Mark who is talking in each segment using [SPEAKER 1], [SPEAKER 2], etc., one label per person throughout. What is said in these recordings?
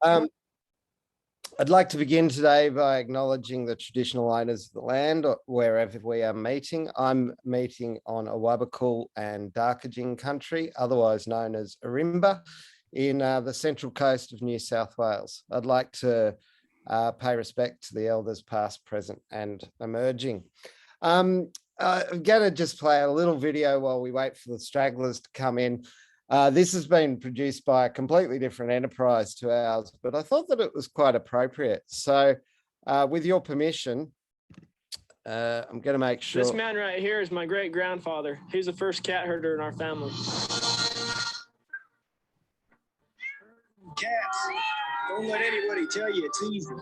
[SPEAKER 1] Um, I'd like to begin today by acknowledging the traditional owners of the land wherever we are meeting. I'm meeting on Awabakal and Darkajing country, otherwise known as Arimba, in the central coast of New South Wales. I'd like to pay respect to the elders past, present and emerging. I'm going to just play a little video while we wait for the stragglers to come in. This has been produced by a completely different enterprise to ours, but I thought that it was quite appropriate. So with your permission, I'm going to make sure.
[SPEAKER 2] This man right here is my great grandfather. He's the first cat herder in our family.
[SPEAKER 3] Cats, don't let anybody tell you it's easy.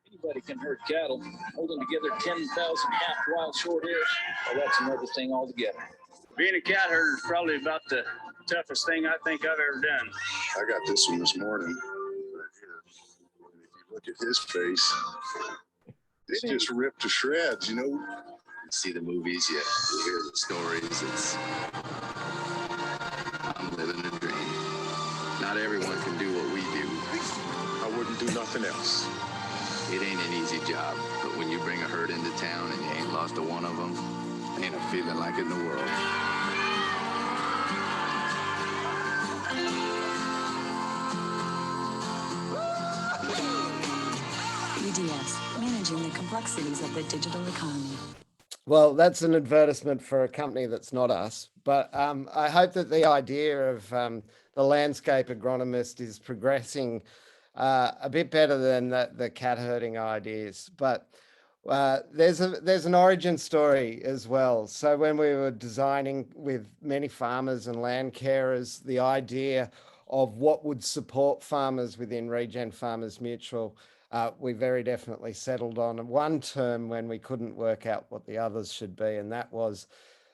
[SPEAKER 3] Anybody can herd cattle. Holding together 10,000 half wild short hairs, well, that's another thing altogether. Being a cat herder is probably about the toughest thing I think I've ever done.
[SPEAKER 4] I got this one this morning, right here. And if you look at his face, it's just ripped to shreds, you know? You see the movies, you hear the stories. I'm living a dream. Not everyone can do what we do.
[SPEAKER 5] I wouldn't do nothing else.
[SPEAKER 4] It ain't an easy job, but when you bring a herd into town and you ain't lost a one of them, ain't a feeling like it in the world.
[SPEAKER 6] UDS, managing the complexities of the digital economy.
[SPEAKER 1] Well, that's an advertisement for a company that's not us, but I hope that the idea of the landscape agronomist is progressing a bit better than the cat herding ideas. But there's an origin story as well. So when we were designing with many farmers and land carers, the idea of what would support farmers within Regen Farmers Mutual, we very definitely settled on one term when we couldn't work out what the others should be, and that was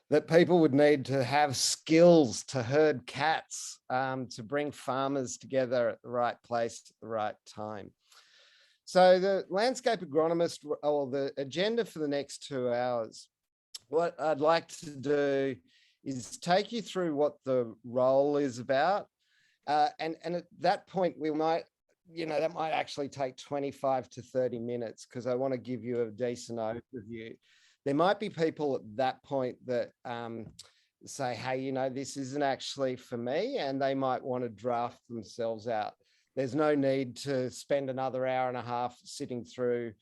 [SPEAKER 1] that people would need to have skills to herd cats, to bring farmers together at the right place at the right time. So the landscape agronomist, or the agenda for the next 2 hours, what I'd like to do is take you through what the role is about. And at that point, we might, that might actually take 25 to 30 minutes because I want to give you a decent overview. There might be people at that point that say, hey, this isn't actually for me, and they might want to draft themselves out. There's no need to spend another hour and a half sitting through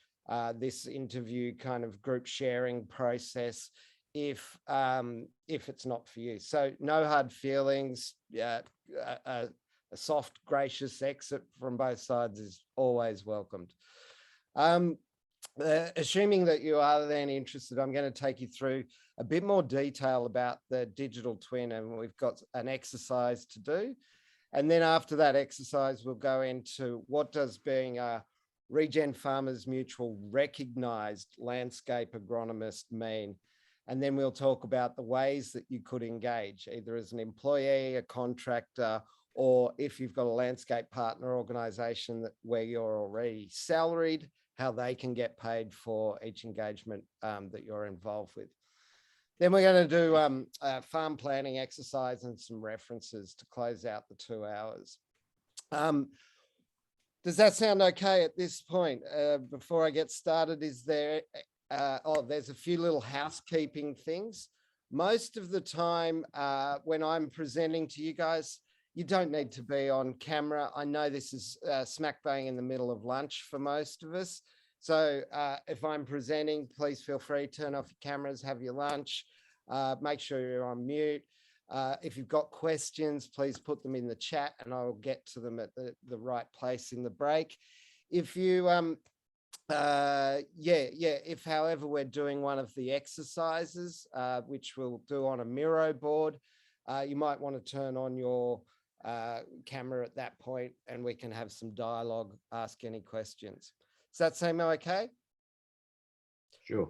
[SPEAKER 1] this interview kind of group sharing process if it's not for you. So no hard feelings. A soft, gracious exit from both sides is always welcomed. Assuming that you are then interested, I'm going to take you through a bit more detail about the digital twin, and we've got an exercise to do. And then after that exercise, we'll go into what does being a Regen Farmers Mutual recognized landscape agronomist mean? And then we'll talk about the ways that you could engage, either as an employee, a contractor, or if you've got a landscape partner organization where you're already salaried, how they can get paid for each engagement that you're involved with. Then we're going to do a farm planning exercise and some references to close out the 2 hours. Does that sound okay at this point? Before I get started, is there, there's a few little housekeeping things. Most of the time when I'm presenting to you guys, you don't need to be on camera. I know this is smack bang in the middle of lunch for most of us. So if I'm presenting, please feel free, turn off your cameras, have your lunch, make sure you're on mute. If you've got questions, please put them in the chat and I'll get to them at the right place in the break. If you, if however we're doing one of the exercises, which we'll do on a Miro board, you might want to turn on your camera at that point and we can have some dialogue, ask any questions. Does that seem okay?
[SPEAKER 5] Sure.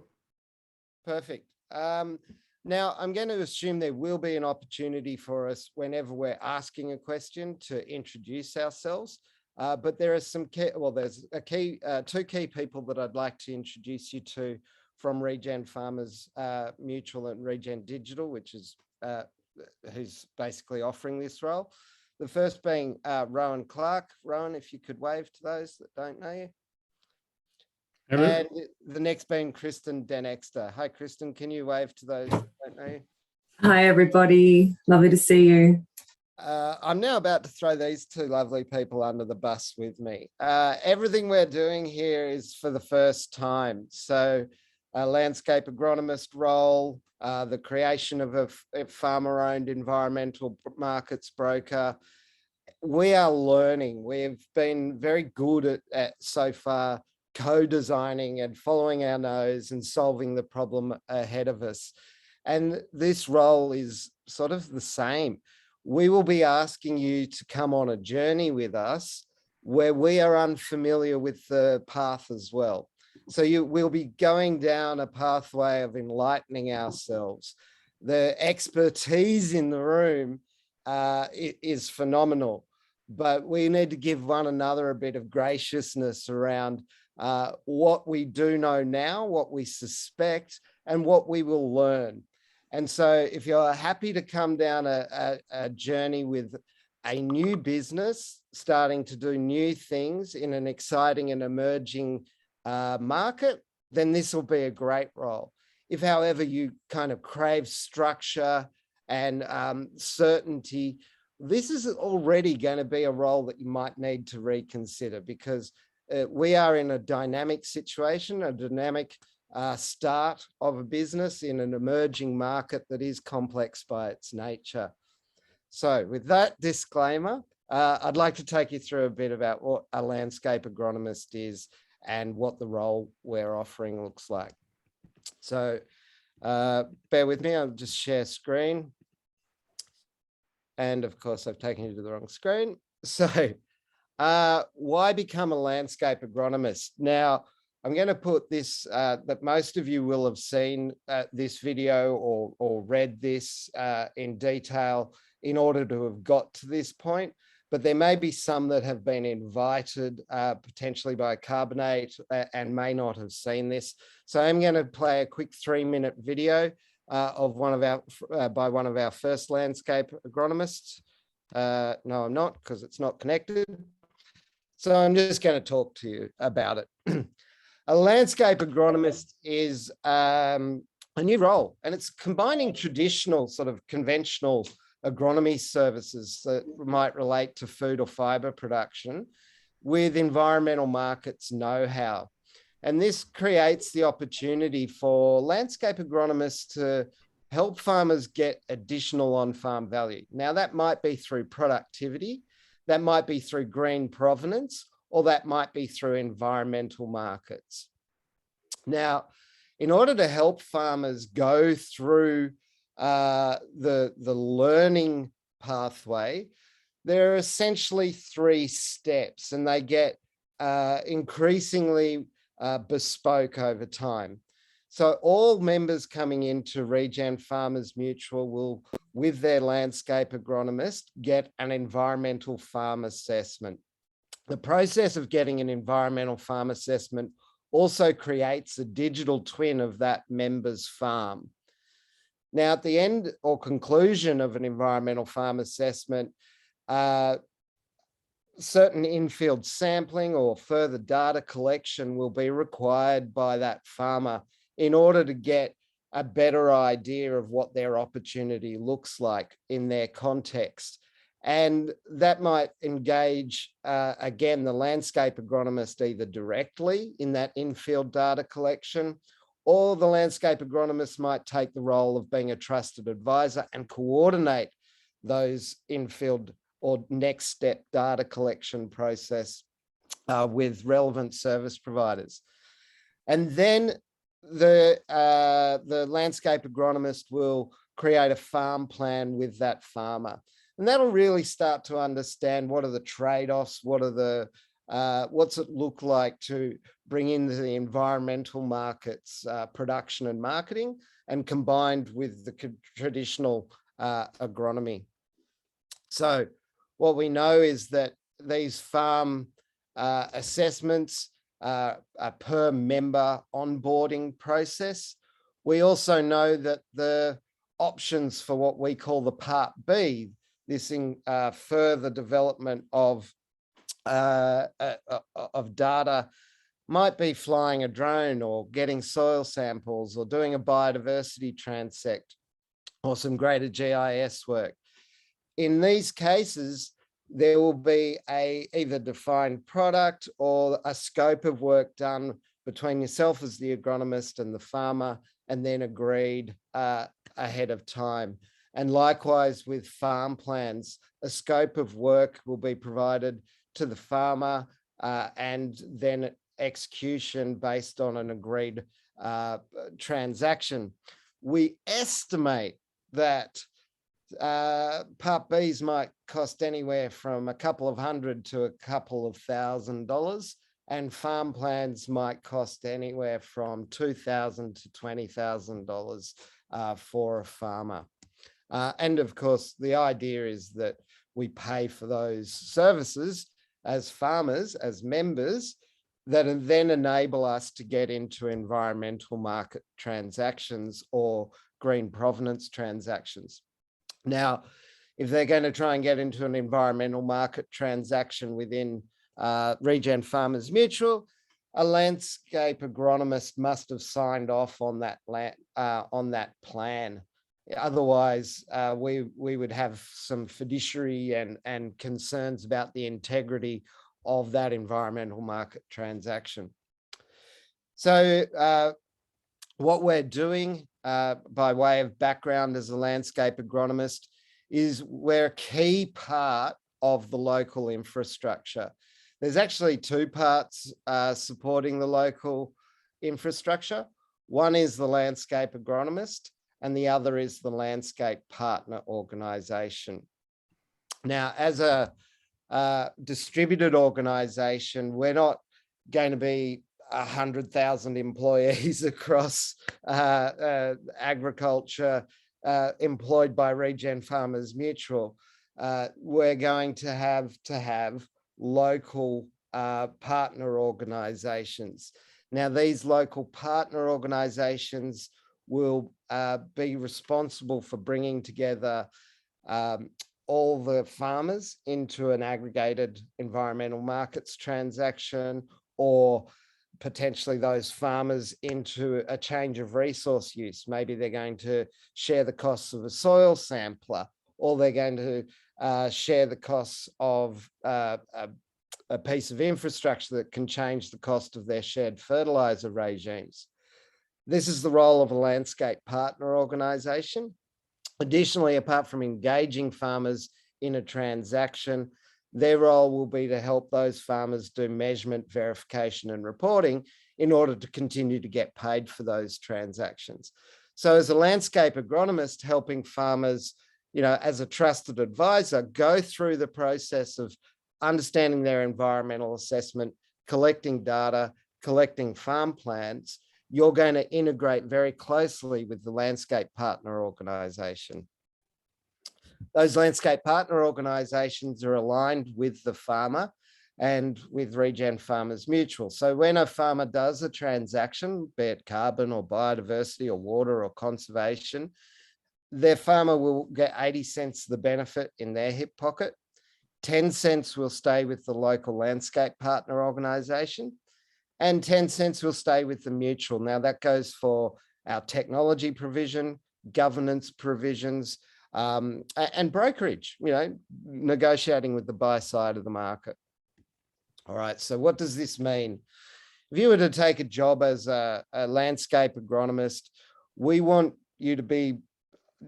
[SPEAKER 1] Perfect. Now I'm going to assume there will be an opportunity for us whenever we're asking a question to introduce ourselves. But there are some key, there's two key people that I'd like to introduce you to from Regen Farmers Mutual and Regen Digital, which is who's basically offering this role. The first being Rowan Clark. Rowan, if you could wave to those that don't know you.
[SPEAKER 7] Hello.
[SPEAKER 1] And the next being Kristen Denexter. Hi, Kristen, can you wave to those that don't know you?
[SPEAKER 8] Hi, everybody. Lovely to see you.
[SPEAKER 1] I'm now about to throw these two lovely people under the bus with me. Everything we're doing here is for the first time. So a landscape agronomist role, the creation of a farmer-owned environmental markets broker. We are learning. We've been very good at so far co-designing and following our nose and solving the problem ahead of us. And this role is sort of the same. We will be asking you to come on a journey with us where we are unfamiliar with the path as well. So we'll be going down a pathway of enlightening ourselves. The expertise in the room is phenomenal, but we need to give one another a bit of graciousness around what we do know now, what we suspect, and what we will learn. And so if you're happy to come down a journey with a new business, starting to do new things in an exciting and emerging market, then this will be a great role. If, however, you kind of crave structure and certainty, this is already going to be a role that you might need to reconsider, because we are in a dynamic situation, a dynamic start of a business in an emerging market that is complex by its nature. So with that disclaimer, I'd like to take you through a bit about what a landscape agronomist is and what the role we're offering looks like. So bear with me, I'll just share screen. And of course, I've taken you to the wrong screen. So why become a landscape agronomist? Now, I'm going to put this, that most of you will have seen this video or read this in detail in order to have got to this point, but there may be some that have been invited potentially by Carbonate and may not have seen this. So I'm going to play a quick 3-minute video of by one of our first landscape agronomists. No, I'm not, because it's not connected. So I'm just going to talk to you about it. A landscape agronomist is a new role, and it's combining traditional sort of conventional agronomy services that might relate to food or fiber production with environmental markets know-how. And this creates the opportunity for landscape agronomists to help farmers get additional on-farm value. Now, that might be through productivity, that might be through green provenance, or that might be through environmental markets. Now, in order to help farmers go through the learning pathway, there are essentially 3 steps, and they get increasingly bespoke over time. So all members coming into Regen Farmers Mutual will, with their landscape agronomist, get an environmental farm assessment. The process of getting an environmental farm assessment also creates a digital twin of that member's farm. Now, at the end or conclusion of an environmental farm assessment, certain in-field sampling or further data collection will be required by that farmer in order to get a better idea of what their opportunity looks like in their context. And that might engage, again, the landscape agronomist either directly in that in-field data collection, or the landscape agronomist might take the role of being a trusted advisor and coordinate those in-field or next step data collection process with relevant service providers. And then the landscape agronomist will create a farm plan with that farmer. And that'll really start to understand what are the trade-offs, what are the what's it look like to bring in the environmental markets, production and marketing, and combined with the traditional agronomy. So what we know is that these farm assessments are a per member onboarding process. We also know that the options for what we call the Part B, this further development of data might be flying a drone or getting soil samples or doing a biodiversity transect or some greater GIS work. In these cases, there will be a either defined product or a scope of work done between yourself as the agronomist and the farmer, and then agreed ahead of time. And likewise with farm plans, a scope of work will be provided to the farmer and then execution based on an agreed transaction. We estimate that Part Bs might cost anywhere from a couple of $100 to a couple of $1,000, and farm plans might cost anywhere from $2,000 to $20,000 for a farmer. And of course, the idea is that we pay for those services as farmers, as members, that then enable us to get into environmental market transactions or green provenance transactions. Now, if they're going to try and get into an environmental market transaction within Regen Farmers Mutual, a landscape agronomist must have signed off on that plan. Otherwise, we would have some fiduciary and concerns about the integrity of that environmental market transaction. So what we're doing by way of background as a landscape agronomist is we're a key part of the local infrastructure. There's actually two parts supporting the local infrastructure. One is the landscape agronomist, and the other is the landscape partner organization. Now, as a distributed organization, we're not going to be 100,000 employees across agriculture employed by Regen Farmers Mutual. We're going to have local partner organizations. Now, these local partner organizations will be responsible for bringing together all the farmers into an aggregated environmental markets transaction, or potentially those farmers into a change of resource use. Maybe they're going to share the costs of a soil sampler, or they're going to share the costs of a piece of infrastructure that can change the cost of their shared fertilizer regimes. This is the role of a landscape partner organization. Additionally, apart from engaging farmers in a transaction, their role will be to help those farmers do measurement, verification, and reporting in order to continue to get paid for those transactions. So as a landscape agronomist, helping farmers, as a trusted advisor, go through the process of understanding their environmental assessment, collecting data, collecting farm plans, you're going to integrate very closely with the landscape partner organization. Those landscape partner organizations are aligned with the farmer and with Regen Farmers Mutual. So when a farmer does a transaction, be it carbon or biodiversity or water or conservation, their farmer will get 80 cents of the benefit in their hip pocket. 10 cents will stay with the local landscape partner organization, and 10 cents will stay with the mutual. Now that goes for our technology provision, governance provisions, and brokerage, negotiating with the buy side of the market. All right, so what does this mean? If you were to take a job as a landscape agronomist, we want you to be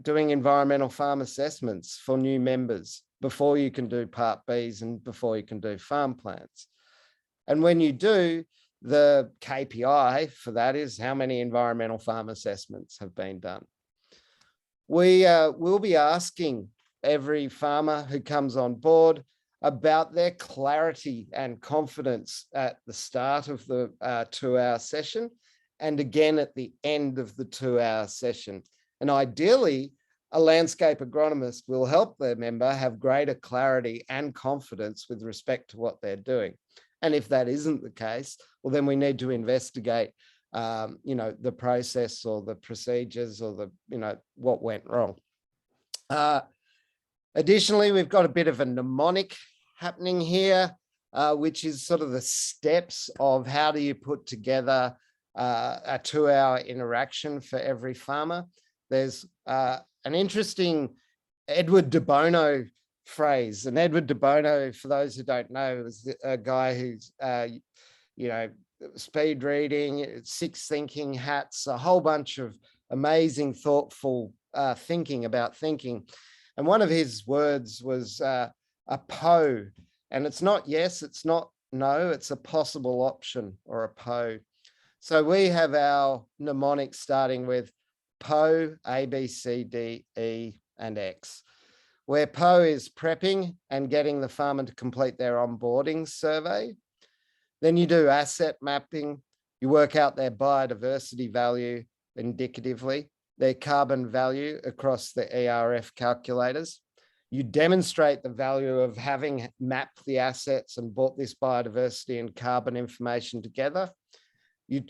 [SPEAKER 1] doing environmental farm assessments for new members before you can do Part Bs and before you can do farm plans. And when you do, the KPI for that is how many environmental farm assessments have been done. We will be asking every farmer who comes on board about their clarity and confidence at the start of the 2-hour session, and again at the end of the 2-hour session. And ideally, a landscape agronomist will help their member have greater clarity and confidence with respect to what they're doing. And if that isn't the case, well, then we need to investigate, the process or the procedures or what went wrong. Additionally, we've got a bit of a mnemonic happening here, which is sort of the steps of how do you put together a 2-hour interaction for every farmer. There's an interesting Edward de Bono phrase, and Edward de Bono, for those who don't know, was a guy who's, speed reading, 6 thinking hats, a whole bunch of amazing, thoughtful thinking about thinking. And one of his words was a PO, and it's not yes, it's not no, it's a possible option or a PO. So we have our mnemonic starting with PO, A, B, C, D, E, and X, where PO is prepping and getting the farmer to complete their onboarding survey. Then you do asset mapping. You work out their biodiversity value indicatively, their carbon value across the ERF calculators. You demonstrate the value of having mapped the assets and brought this biodiversity and carbon information together. You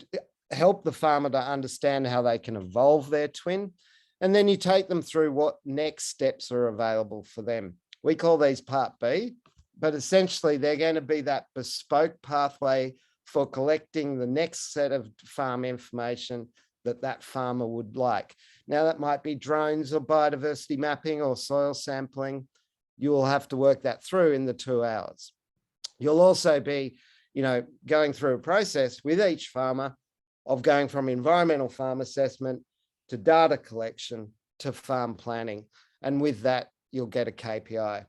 [SPEAKER 1] help the farmer to understand how they can evolve their twin. And then you take them through what next steps are available for them. We call these Part B, but essentially they're going to be that bespoke pathway for collecting the next set of farm information that farmer would like. Now, that might be drones or biodiversity mapping or soil sampling. You will have to work that through in the 2 hours. You'll also be, going through a process with each farmer of going from environmental farm assessment to data collection to farm planning. And with that, you'll get a KPI.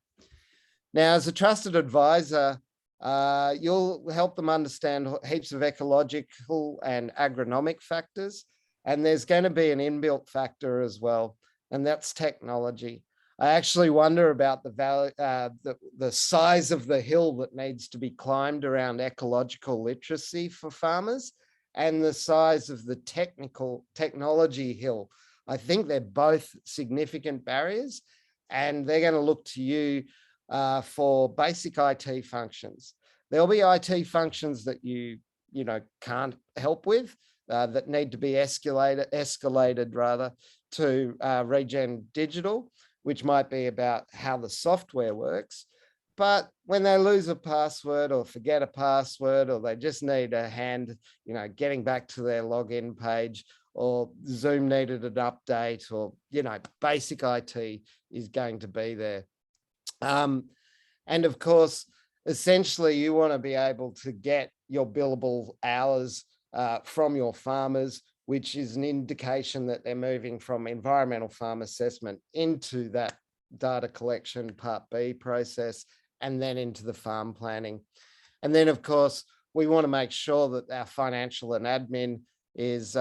[SPEAKER 1] Now, as a trusted advisor, you'll help them understand heaps of ecological and agronomic factors. And there's going to be an inbuilt factor as well, and that's technology. I actually wonder about the size of the hill that needs to be climbed around ecological literacy for farmers and the size of the technology hill. I think they're both significant barriers, and they're going to look to you for basic IT functions. There'll be IT functions that you can't help with, that need to be escalated rather to Regen Digital, which might be about how the software works. But when they lose a password or forget a password, or they just need a hand, getting back to their login page, or Zoom needed an update, or, basic IT is going to be there. And of course, essentially, you want to be able to get your billable hours from your farmers, which is an indication that they're moving from environmental farm assessment into that data collection Part B process, and then into the farm planning. And then, of course, we want to make sure that our financial and admin is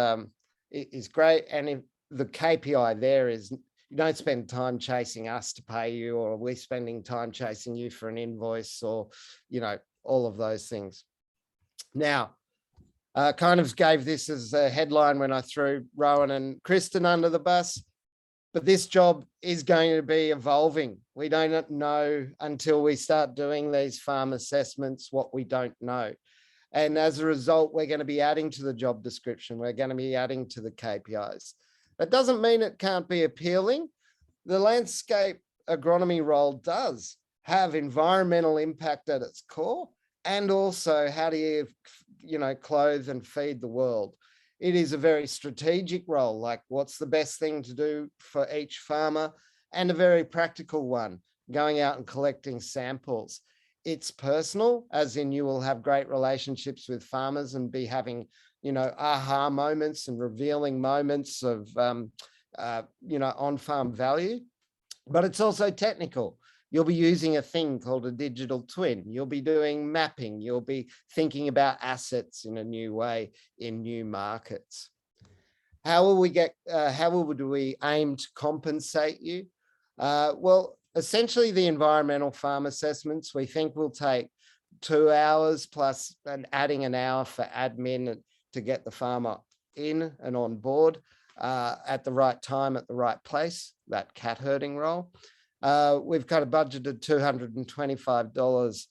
[SPEAKER 1] great. And if the KPI there is, you don't spend time chasing us to pay you, or we're spending time chasing you for an invoice, or, all of those things. Now, kind of gave this as a headline when I threw Rowan and Kristen under the bus, but this job is going to be evolving. We don't know until we start doing these farm assessments what we don't know. And as a result, we're going to be adding to the job description. We're going to be adding to the KPIs. That doesn't mean it can't be appealing. The landscape agronomy role does have environmental impact at its core, and also how do you, clothe and feed the world. It is a very strategic role, like what's the best thing to do for each farmer, and a very practical one, going out and collecting samples. It's personal, as in you will have great relationships with farmers and be having, aha moments and revealing moments of, on-farm value. But it's also technical. You'll be using a thing called a digital twin. You'll be doing mapping. You'll be thinking about assets in a new way in new markets. How would we aim to compensate you? Well, essentially the environmental farm assessments, we think will take 2 hours plus adding an hour for admin to get the farmer in and on board at the right time, at the right place, that cat herding role. We've got a budgeted $225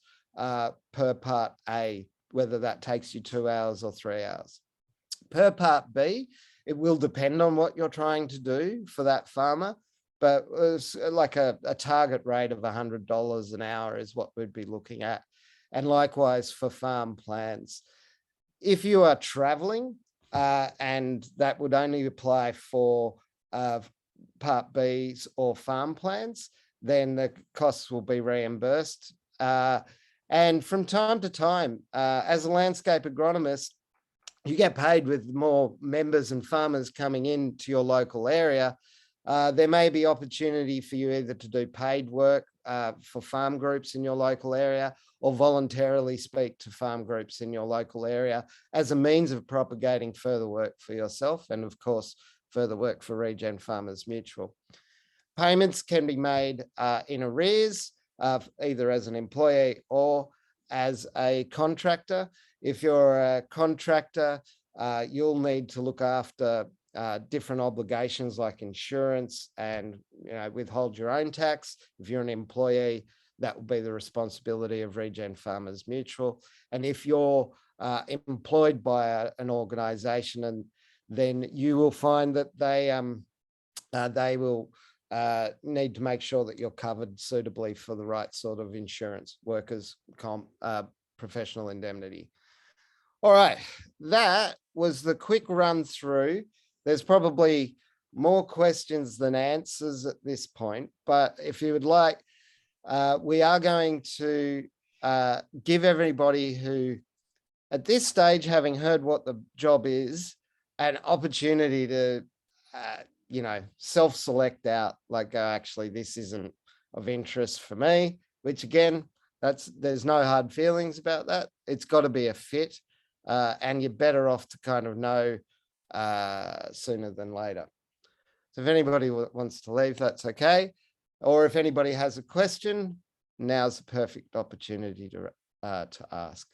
[SPEAKER 1] per Part A, whether that takes you 2 hours or 3 hours. Per Part B, it will depend on what you're trying to do for that farmer. but it's like a target rate of $100 an hour is what we'd be looking at. And likewise for farm plans. If you are traveling, and that would only apply for Part Bs or farm plans, then the costs will be reimbursed. And from time to time, as a landscape agronomist, you get paid with more members and farmers coming into your local area. There may be opportunity for you either to do paid work for farm groups in your local area, or voluntarily speak to farm groups in your local area as a means of propagating further work for yourself, and of course, further work for Regen Farmers Mutual. Payments can be made in arrears, either as an employee or as a contractor. If you're a contractor, you'll need to look after different obligations like insurance and withhold your own tax. If you're an employee, that will be the responsibility of Regen Farmers Mutual. And if you're employed by an organisation, and then you will find that they will need to make sure that you're covered suitably for the right sort of insurance, workers' comp, professional indemnity. All right, that was the quick run through. There's probably more questions than answers at this point, but if you would like, we are going to give everybody who, at this stage, having heard what the job is, an opportunity to, self-select out, like, actually, this isn't of interest for me, which again, there's no hard feelings about that. It's got to be a fit, and you're better off to kind of know sooner than later. So if anybody wants to leave, that's okay. Or if anybody has a question, now's the perfect opportunity to ask.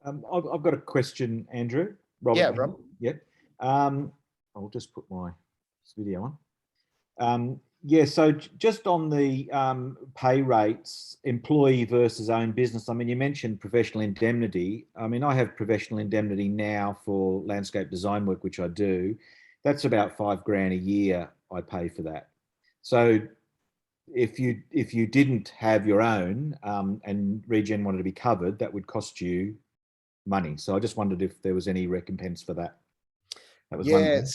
[SPEAKER 5] I've got a question, Andrew. Robert.
[SPEAKER 1] Yeah, Rob.
[SPEAKER 5] Yep. I'll just put my video on. So just on the pay rates, employee versus own business. I mean, you mentioned professional indemnity. I mean, I have professional indemnity now for landscape design work, which I do. That's about $5,000 a year I pay for that. So if you didn't have your own and Regen wanted to be covered, that would cost you money. So I just wondered if there was any recompense for that. That was one thing.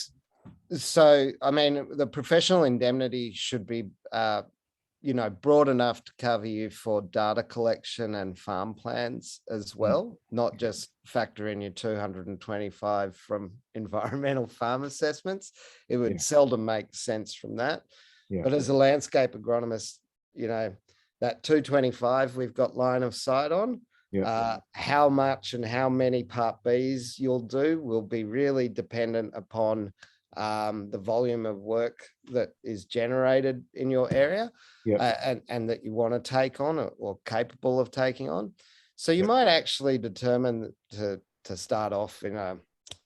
[SPEAKER 1] So, I mean, the professional indemnity should be, broad enough to cover you for data collection and farm plans as well, not just factor in your 225 from environmental farm assessments. It would seldom make sense from that. Yeah. But as a landscape agronomist, that 225 we've got line of sight on. Yeah. How much and how many Part Bs you'll do will be really dependent upon the volume of work that is generated in your area, and that you want to take on or capable of taking on. So you might actually determine to start off in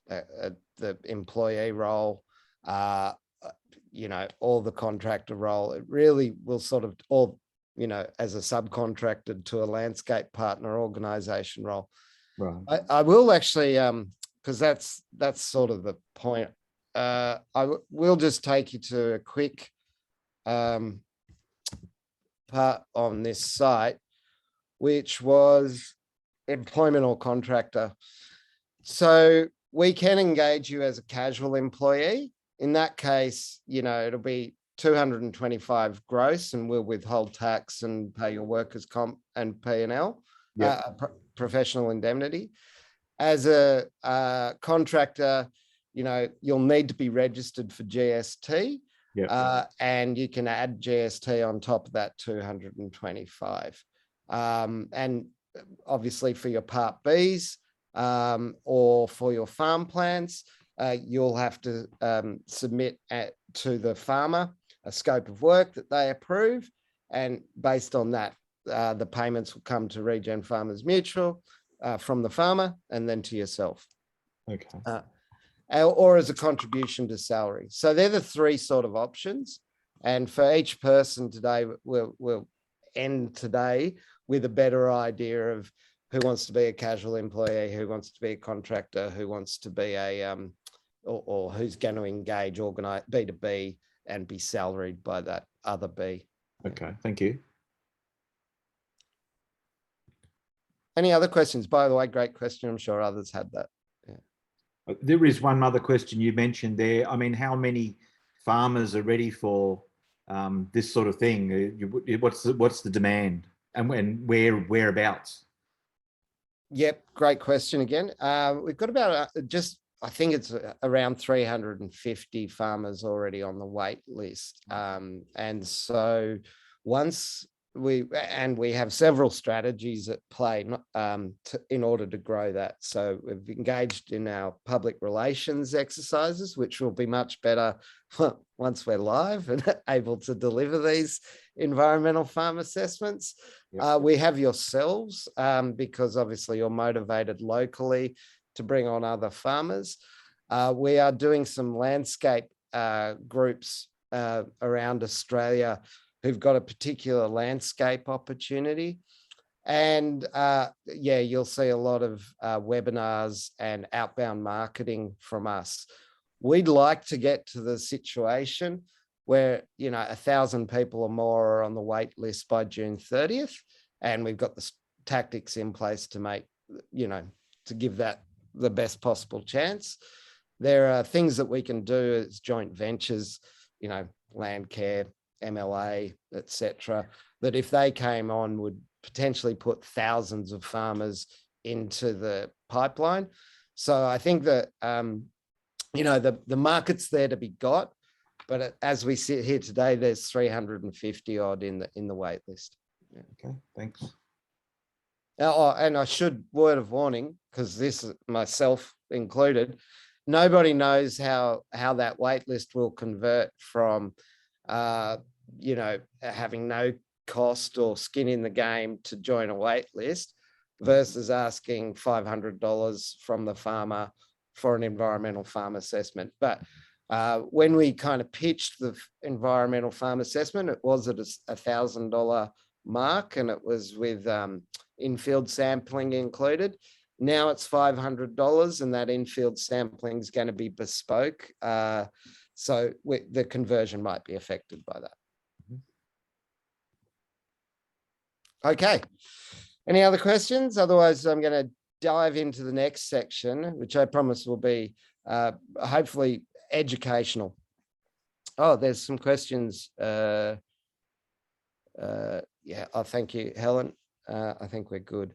[SPEAKER 1] the employee role, or the contractor role. It really will sort of, or as a subcontractor to a landscape partner organization role. Right. I will actually, because that's sort of the point. I will just take you to a quick part on this site, which was employment or contractor. So we can engage you as a casual employee. In that case, it'll be 225 gross, and we'll withhold tax and pay your workers' comp and P&L, professional indemnity. As a contractor, you'll need to be registered for GST, and you can add GST on top of that 225. And obviously for your Part Bs or for your farm plans, you'll have to submit to the farmer a scope of work that they approve, and based on that, the payments will come to Regen Farmers Mutual from the farmer and then to yourself. Okay. Or as a contribution to salary. So they're the three sort of options. And for each person today, we'll end today with a better idea of who wants to be a casual employee, who wants to be a contractor, who wants to be a or who's going to engage B2B and be salaried by that other B.
[SPEAKER 5] Okay, thank you.
[SPEAKER 1] Any other questions? By the way, great question. I'm sure others had that. Yeah.
[SPEAKER 5] There is one other question you mentioned there. I mean, how many farmers are ready for this sort of thing? What's the demand, and whereabouts?
[SPEAKER 1] Yep, great question again. We've got about I think it's around 350 farmers already on the wait list. And so once we have several strategies at play in order to grow that. So we've engaged in our public relations exercises, which will be much better once we're live and able to deliver these environmental farm assessments. Yep. We have yourselves, because obviously you're motivated locally to bring on other farmers. We are doing some landscape groups around Australia who've got a particular landscape opportunity. And you'll see a lot of webinars and outbound marketing from us. We'd like to get to the situation where, 1,000 people or more are on the wait list by June 30th. And we've got the tactics in place to make, to give that the best possible chance. There are things that we can do as joint ventures, land care, MLA, etc., that if they came on would potentially put thousands of farmers into the pipeline. So I think that, the market's there to be got, but as we sit here today, there's 350 odd in the wait list.
[SPEAKER 5] Yeah. Okay, thanks.
[SPEAKER 1] And I should, word of warning, because this is myself included, nobody knows how that wait list will convert from, having no cost or skin in the game to join a wait list versus asking $500 from the farmer for an environmental farm assessment. But when we kind of pitched the environmental farm assessment, it was at $1,000 mark, and it was with in-field sampling included. Now it's $500, and that in-field sampling is going to be bespoke. So the conversion might be affected by that. Okay. Any other questions? Otherwise, I'm going to dive into the next section, which I promise will be hopefully educational. Oh, there's some questions. Thank you, Helen. I think we're good.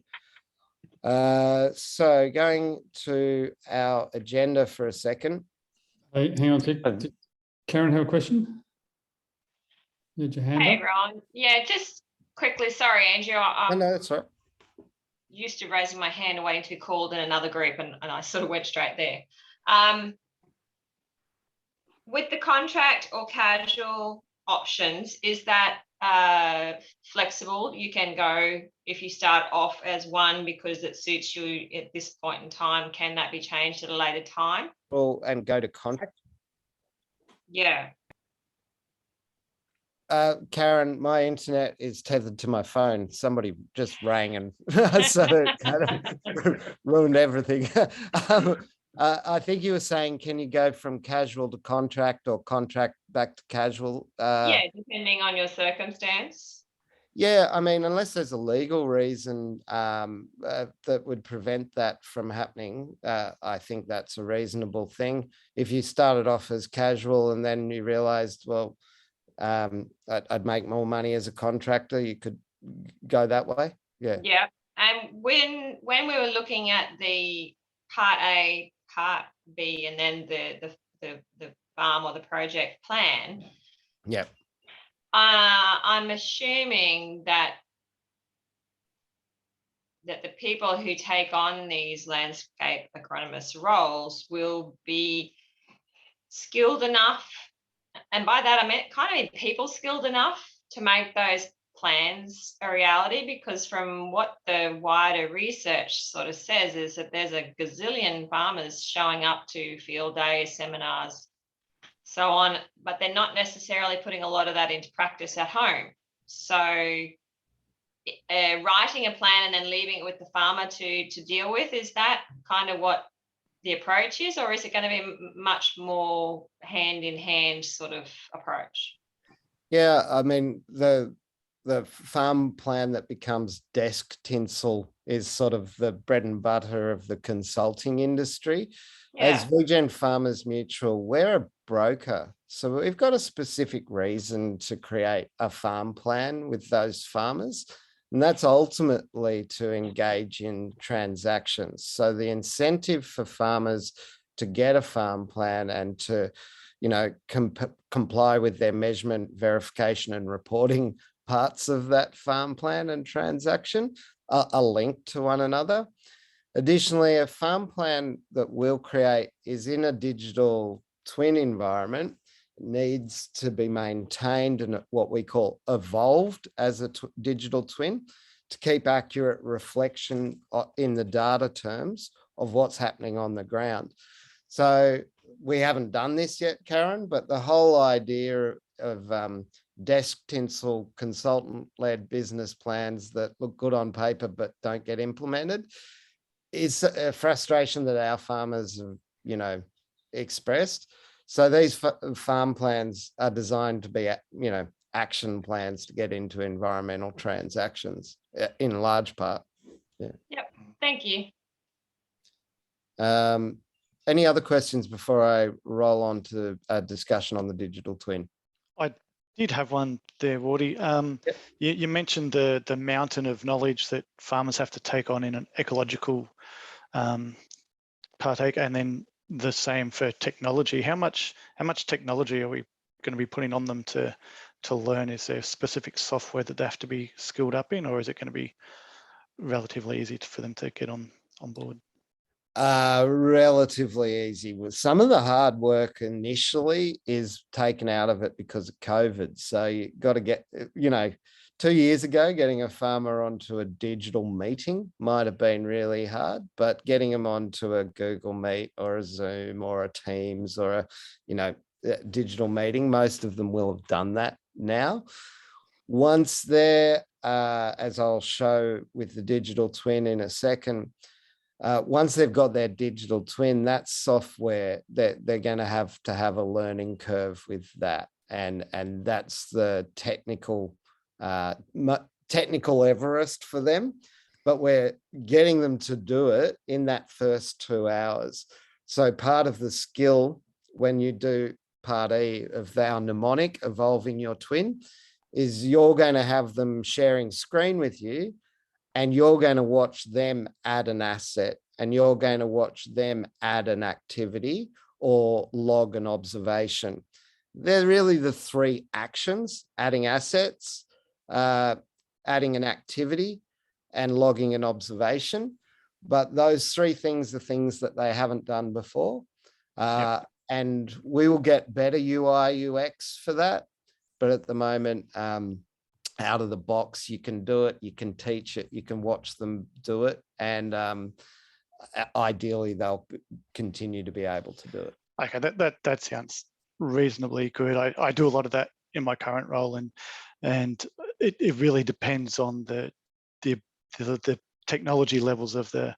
[SPEAKER 1] So going to our agenda for a second.
[SPEAKER 7] Hey, hang on a sec. Did Karen have a question? Did your hand up?
[SPEAKER 9] Hey, Ron. Yeah, just quickly. Sorry, Andrew.
[SPEAKER 1] No, that's all right.
[SPEAKER 9] Used to raising my hand and waiting to be called in another group, and I sort of went straight there. With the contract or casual options, is that flexible? You can go, if you start off as one because it suits you at this point in time, can that be changed at a later time?
[SPEAKER 1] Well, and go to contract.
[SPEAKER 9] Yeah.
[SPEAKER 1] Karen, my internet is tethered to my phone. Somebody just rang and so it kind of ruined everything. I think you were saying, can you go from casual to contract or contract back to casual?
[SPEAKER 9] Yeah, depending on your circumstance.
[SPEAKER 1] Yeah, I mean, unless there's a legal reason that would prevent that from happening, I think that's a reasonable thing. If you started off as casual and then you realized, well, I'd make more money as a contractor, you could go that way. Yeah.
[SPEAKER 9] Yeah. And when we were looking at the part A, part B, and then the farm or the project plan.
[SPEAKER 1] Yeah.
[SPEAKER 9] I'm assuming that the people who take on these landscape agronomist roles will be skilled enough, and by that I mean kind of people skilled enough to make those plans a reality, because from what the wider research sort of says is that there's a gazillion farmers showing up to field days, seminars, so on, but they're not necessarily putting a lot of that into practice at home. So writing a plan and then leaving it with the farmer to deal with, is that kind of what the approach is, or is it going to be much more hand in hand sort of approach?
[SPEAKER 1] Yeah, I mean, the farm plan that becomes desk tinsel is sort of the bread and butter of the consulting industry. As VGen Farmers Mutual, we're a broker. So we've got a specific reason to create a farm plan with those farmers. And that's ultimately to engage in transactions. So the incentive for farmers to get a farm plan and to, you know, comply with their measurement, verification and reporting parts of that farm plan and transaction are linked to one another. Additionally, a farm plan that we'll create is in a digital twin environment. It needs to be maintained and what we call evolved as a digital twin to keep accurate reflection in the data terms of what's happening on the ground. So we haven't done this yet, Karen, but the whole idea of desk tinsel consultant-led business plans that look good on paper but don't get implemented is a frustration that our farmers have, you know, expressed. So these farm plans are designed to be, you know, action plans to get into environmental transactions in large part. Yeah.
[SPEAKER 9] Yep. Thank you.
[SPEAKER 1] Any other questions before I roll on to a discussion on the digital twin?
[SPEAKER 10] I did have one there, Wardy. You mentioned the mountain of knowledge that farmers have to take on in an ecological partake, and then the same for technology. How much technology are we going to be putting on them to learn? Is there specific software that they have to be skilled up in, or is it going to be relatively easy for them to get on board?
[SPEAKER 1] Relatively easy. With some of the hard work initially is taken out of it because of COVID. So you got to get, you know, 2 years ago, getting a farmer onto a digital meeting might have been really hard, but getting them onto a Google Meet or a Zoom or a Teams or a, you know, digital meeting, most of them will have done that now. Once they're, as I'll show with the digital twin in a second, once they've got their digital twin, that software, they're going to have a learning curve with that. And that's the technical Everest for them, but we're getting them to do it in that first 2 hours. So part of the skill when you do part E of our mnemonic, evolving your twin, is you're going to have them sharing screen with you, and you're going to watch them add an asset, and you're going to watch them add an activity or log an observation. They're really the 3 actions: adding assets, adding an activity, and logging an observation. But those 3 things are things that they haven't done before. And we will get better UI, UX for that. But at the moment, out of the box, you can do it, you can teach it, you can watch them do it. And ideally, they'll continue to be able to do it.
[SPEAKER 10] Okay, that sounds reasonably good. I do a lot of that in my current role, and it really depends on the technology levels of the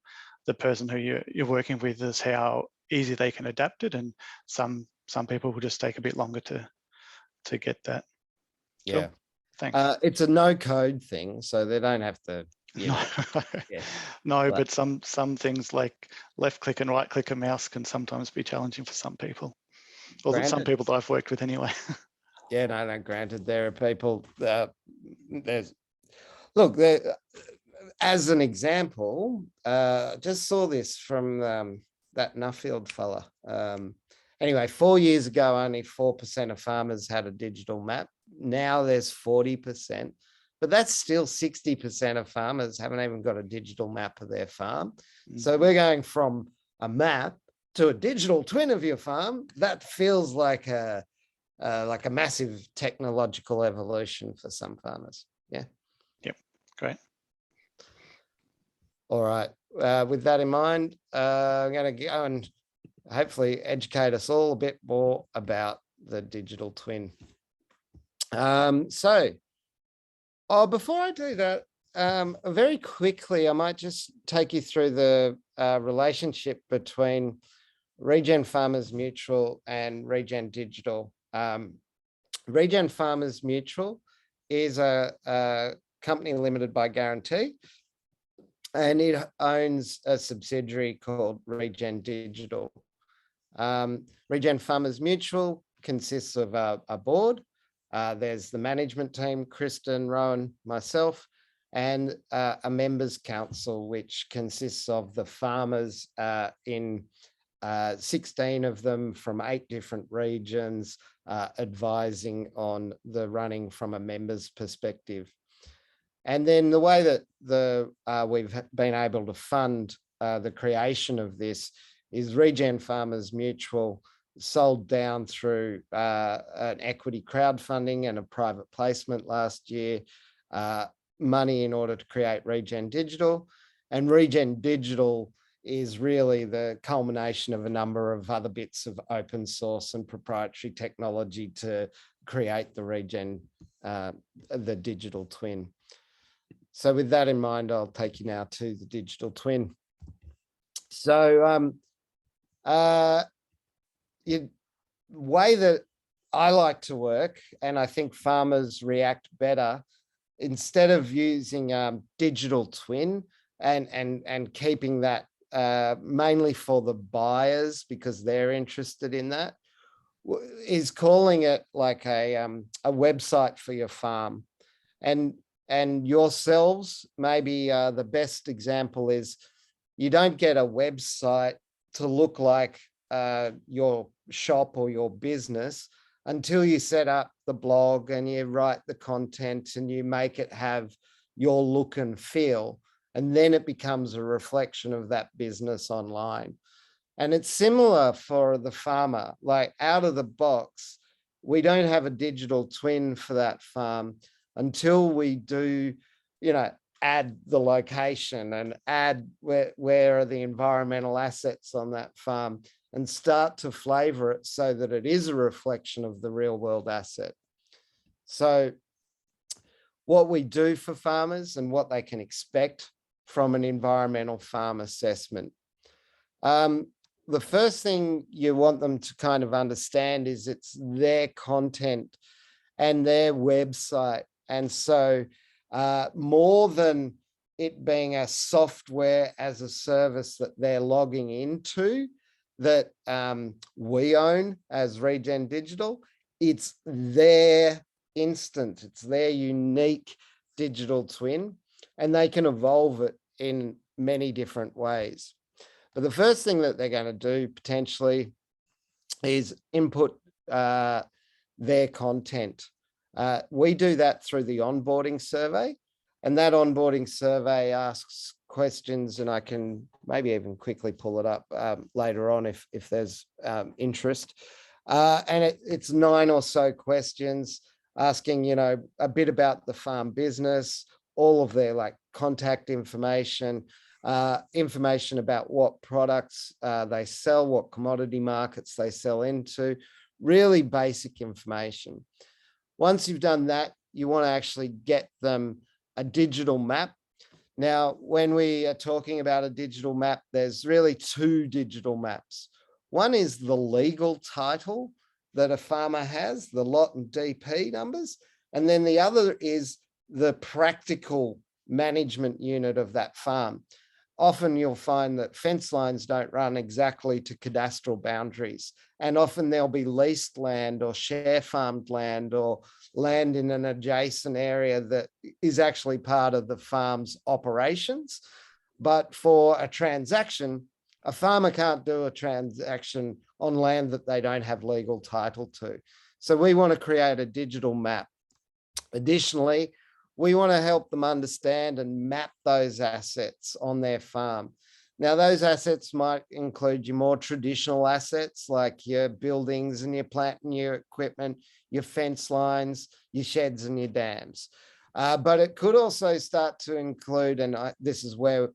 [SPEAKER 10] person who you're working with, is how easy they can adapt it, and some people will just take a bit longer to get that.
[SPEAKER 1] Yeah.
[SPEAKER 10] Cool. Thanks.
[SPEAKER 1] It's a no code thing, so they don't have to.
[SPEAKER 10] No, but some things like left click and right click a mouse can sometimes be challenging for some people, or some people that I've worked with anyway.
[SPEAKER 1] Yeah, no, granted, there are people. As an example, just saw this from that Nuffield fella. Anyway, 4 years ago, only 4% of farmers had a digital map. Now there's 40%, but that's still 60% of farmers haven't even got a digital map of their farm. So we're going from a map to a digital twin of your farm. That feels like a massive technological evolution for some farmers. Yeah.
[SPEAKER 10] Yep. Great.
[SPEAKER 1] All right. With that in mind, I'm going to go and hopefully educate us all a bit more about the digital twin. Before I do that, very quickly, I might just take you through the relationship between Regen Farmers Mutual and Regen Digital. Regen Farmers Mutual is a company limited by guarantee, and it owns a subsidiary called Regen Digital. Regen Farmers Mutual consists of a board. There's the management team, Kristen, Rowan, myself, and a members council, which consists of the farmers in 16 of them from 8 different regions, advising on the running from a member's perspective. And then the way that we've been able to fund the creation of this is Regen Farmers Mutual sold down through an equity crowdfunding and a private placement last year, money in order to create Regen Digital. And Regen Digital is really the culmination of a number of other bits of open source and proprietary technology to create the Regen, the digital twin. So with that in mind, I'll take you now to the digital twin. So the way that I like to work, and I think farmers react better, instead of using digital twin and keeping that mainly for the buyers because they're interested in that, is calling it like a website for your farm. And yourselves, maybe the best example is you don't get a website to look like your shop or your business until you set up the blog and you write the content and you make it have your look and feel. And then it becomes a reflection of that business online. And it's similar for the farmer, like out of the box, we don't have a digital twin for that farm until we do, add the location and add where are the environmental assets on that farm and start to flavor it so that it is a reflection of the real world asset. So what we do for farmers and what they can expect from an environmental farm assessment. The first thing you want them to kind of understand is it's their content and their website. And so more than it being a software as a service that they're logging into that we own as Regen Digital, it's their instant, it's their unique digital twin, and they can evolve it in many different ways. But the first thing that they're going to do potentially is input their content. We do that through the onboarding survey, and that onboarding survey asks questions, and I can maybe even quickly pull it up later on if there's interest. And it's 9 or so questions asking, a bit about the farm business, all of their contact information, information about what products they sell, what commodity markets they sell into, really basic information. Once you've done that, you want to actually get them a digital map. Now, when we are talking about a digital map, there's really 2 digital maps. One is the legal title that a farmer has, the lot and DP numbers, and then the other is the practical management unit of that farm. Often you'll find that fence lines don't run exactly to cadastral boundaries, and often there'll be leased land or share farmed land or land in an adjacent area that is actually part of the farm's operations. But for a transaction, a farmer can't do a transaction on land that they don't have legal title to. So we want to create a digital map. Additionally, we want to help them understand and map those assets on their farm. Now, those assets might include your more traditional assets like your buildings and your plant and your equipment, your fence lines, your sheds and your dams. But it could also start to include, and this is where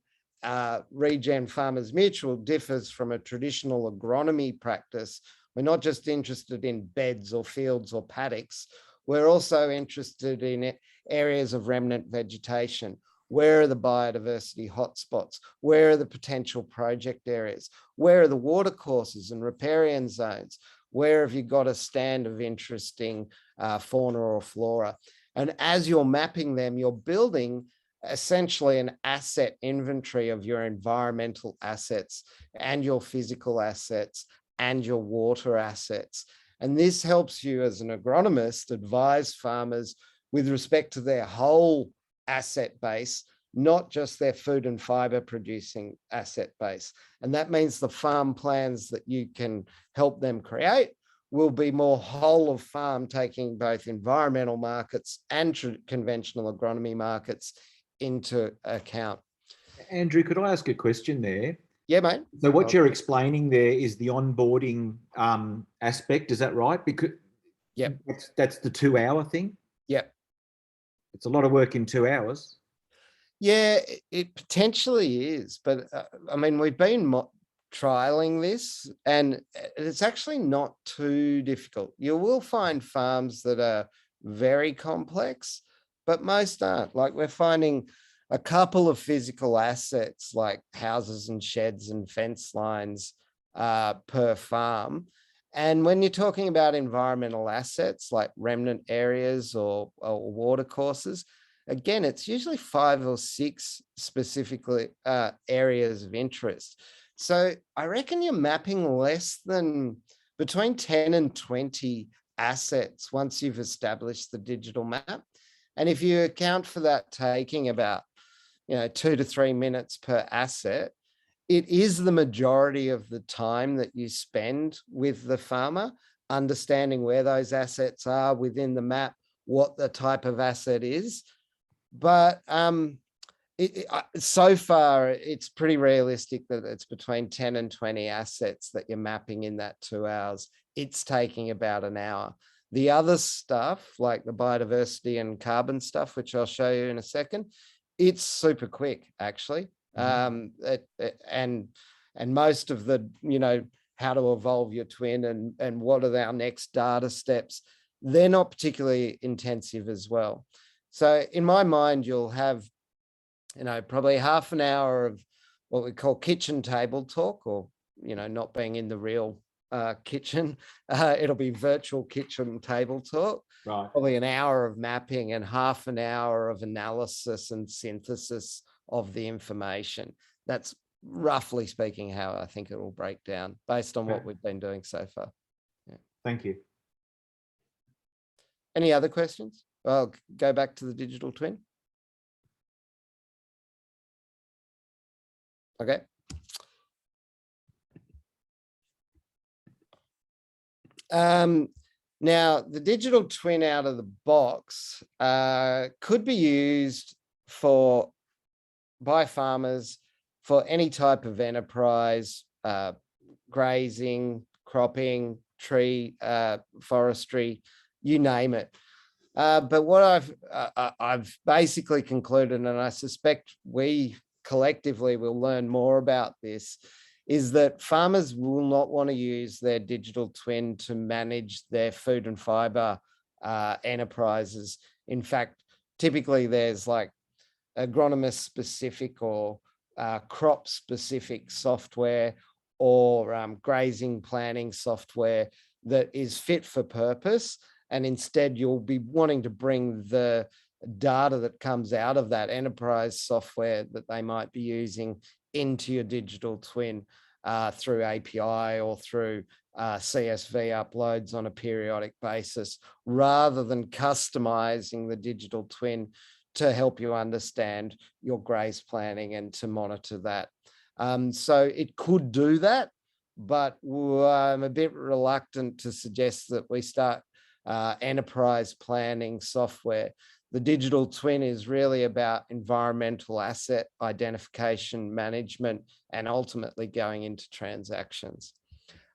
[SPEAKER 1] Regen Farmers Mutual differs from a traditional agronomy practice. We're not just interested in beds or fields or paddocks. We're also interested in areas of remnant vegetation. Where are the biodiversity hotspots? Where are the potential project areas? Where are the water courses and riparian zones? Where have you got a stand of interesting fauna or flora? And as you're mapping them, you're building essentially an asset inventory of your environmental assets and your physical assets and your water assets. And this helps you as an agronomist advise farmers with respect to their whole asset base, not just their food and fiber producing asset base. And that means the farm plans that you can help them create will be more whole of farm, taking both environmental markets and conventional agronomy markets into account.
[SPEAKER 5] Andrew, could I ask a question there?
[SPEAKER 1] Yeah, mate.
[SPEAKER 5] So what you're explaining there is the onboarding aspect, is that right? Because that's the 2-hour thing?
[SPEAKER 1] Yep.
[SPEAKER 5] It's a lot of work in 2 hours.
[SPEAKER 1] Yeah, it potentially is. But I mean, we've been trialing this and it's actually not too difficult. You will find farms that are very complex, but most aren't. Like we're finding a couple of physical assets like houses and sheds and fence lines per farm. And when you're talking about environmental assets like remnant areas or water courses, again, it's usually 5 or 6 specifically areas of interest. So I reckon you're mapping less than between 10 and 20 assets once you've established the digital map. And if you account for that taking about 2 to 3 minutes per asset, it is the majority of the time that you spend with the farmer, understanding where those assets are within the map, what the type of asset is. But so far, it's pretty realistic that it's between 10 and 20 assets that you're mapping in that 2 hours. It's taking about an hour. The other stuff, like the biodiversity and carbon stuff, which I'll show you in a second, it's super quick, actually. And most of the, how to evolve your twin and what are our next data steps, they're not particularly intensive as well. So in my mind, you'll have, probably half an hour of what we call kitchen table talk, or, not being in the real kitchen. It'll be virtual kitchen table talk.
[SPEAKER 5] Right.
[SPEAKER 1] Probably an hour of mapping and half an hour of analysis and synthesis of the information. That's roughly speaking how I think it will break down based on what we've been doing so far. Yeah.
[SPEAKER 5] Thank you.
[SPEAKER 1] Any other questions? I'll go back to the digital twin. Okay. Now, the digital twin out of the box could be used by farmers for any type of enterprise, grazing, cropping, tree, forestry, you name it. But what I've basically concluded, and I suspect we collectively will learn more about this, is that farmers will not want to use their digital twin to manage their food and fiber enterprises. In fact, typically there's like agronomist specific or crop specific software or grazing planning software that is fit for purpose. And instead you'll be wanting to bring the data that comes out of that enterprise software that they might be using into your digital twin through API or through CSV uploads on a periodic basis, rather than customizing the digital twin to help you understand your graze planning and to monitor that. So it could do that, but I'm a bit reluctant to suggest that we start enterprise planning software. The digital twin is really about environmental asset identification, management, and ultimately going into transactions.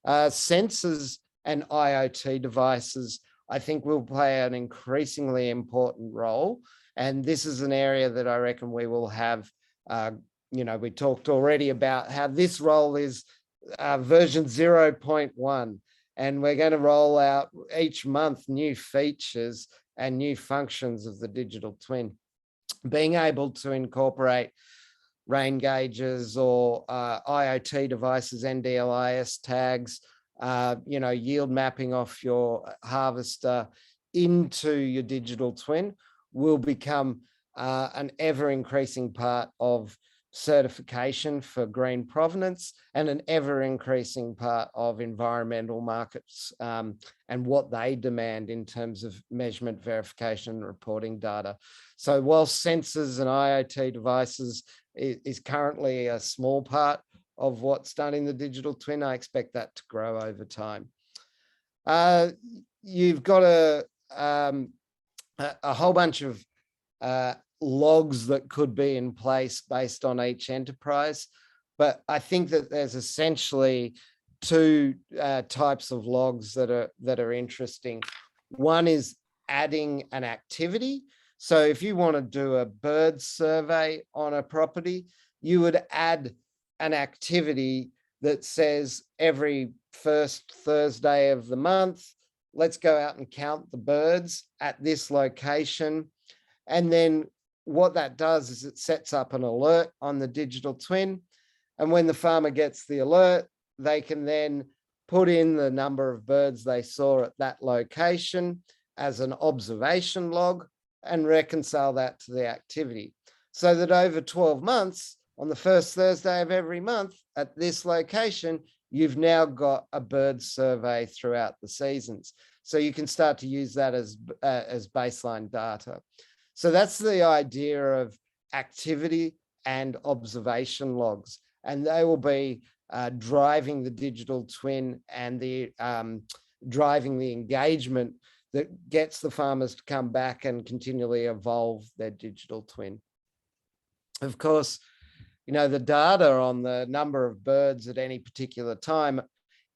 [SPEAKER 1] Sensors and IoT devices, I think, will play an increasingly important role. And this is an area that I reckon we will have, we talked already about how this role is version 0.1. And we're going to roll out each month new features and new functions of the digital twin. being able to incorporate rain gauges or IoT devices, NDLIS tags, yield mapping off your harvester into your digital twin will become an ever increasing part of certification for green provenance and an ever increasing part of environmental markets and what they demand in terms of measurement, verification, and reporting data. So while sensors and IoT devices is currently a small part of what's done in the digital twin, I expect that to grow over time. You've got a whole bunch of logs that could be in place based on each enterprise, but I think that there's essentially two types of logs that are interesting. One is adding an activity. So if you want to do a bird survey on a property, you would add an activity that says every first Thursday of the month, let's go out and count the birds at this location. And then what that does is it sets up an alert on the digital twin. And when the farmer gets the alert, they can then put in the number of birds they saw at that location as an observation log and reconcile that to the activity. So that over 12 months, on the first Thursday of every month at this location, you've now got a bird survey throughout the seasons. So you can start to use that as baseline data. So that's the idea of activity and observation logs, and they will be driving the digital twin and the driving the engagement that gets the farmers to come back and continually evolve their digital twin. Of course, the data on the number of birds at any particular time,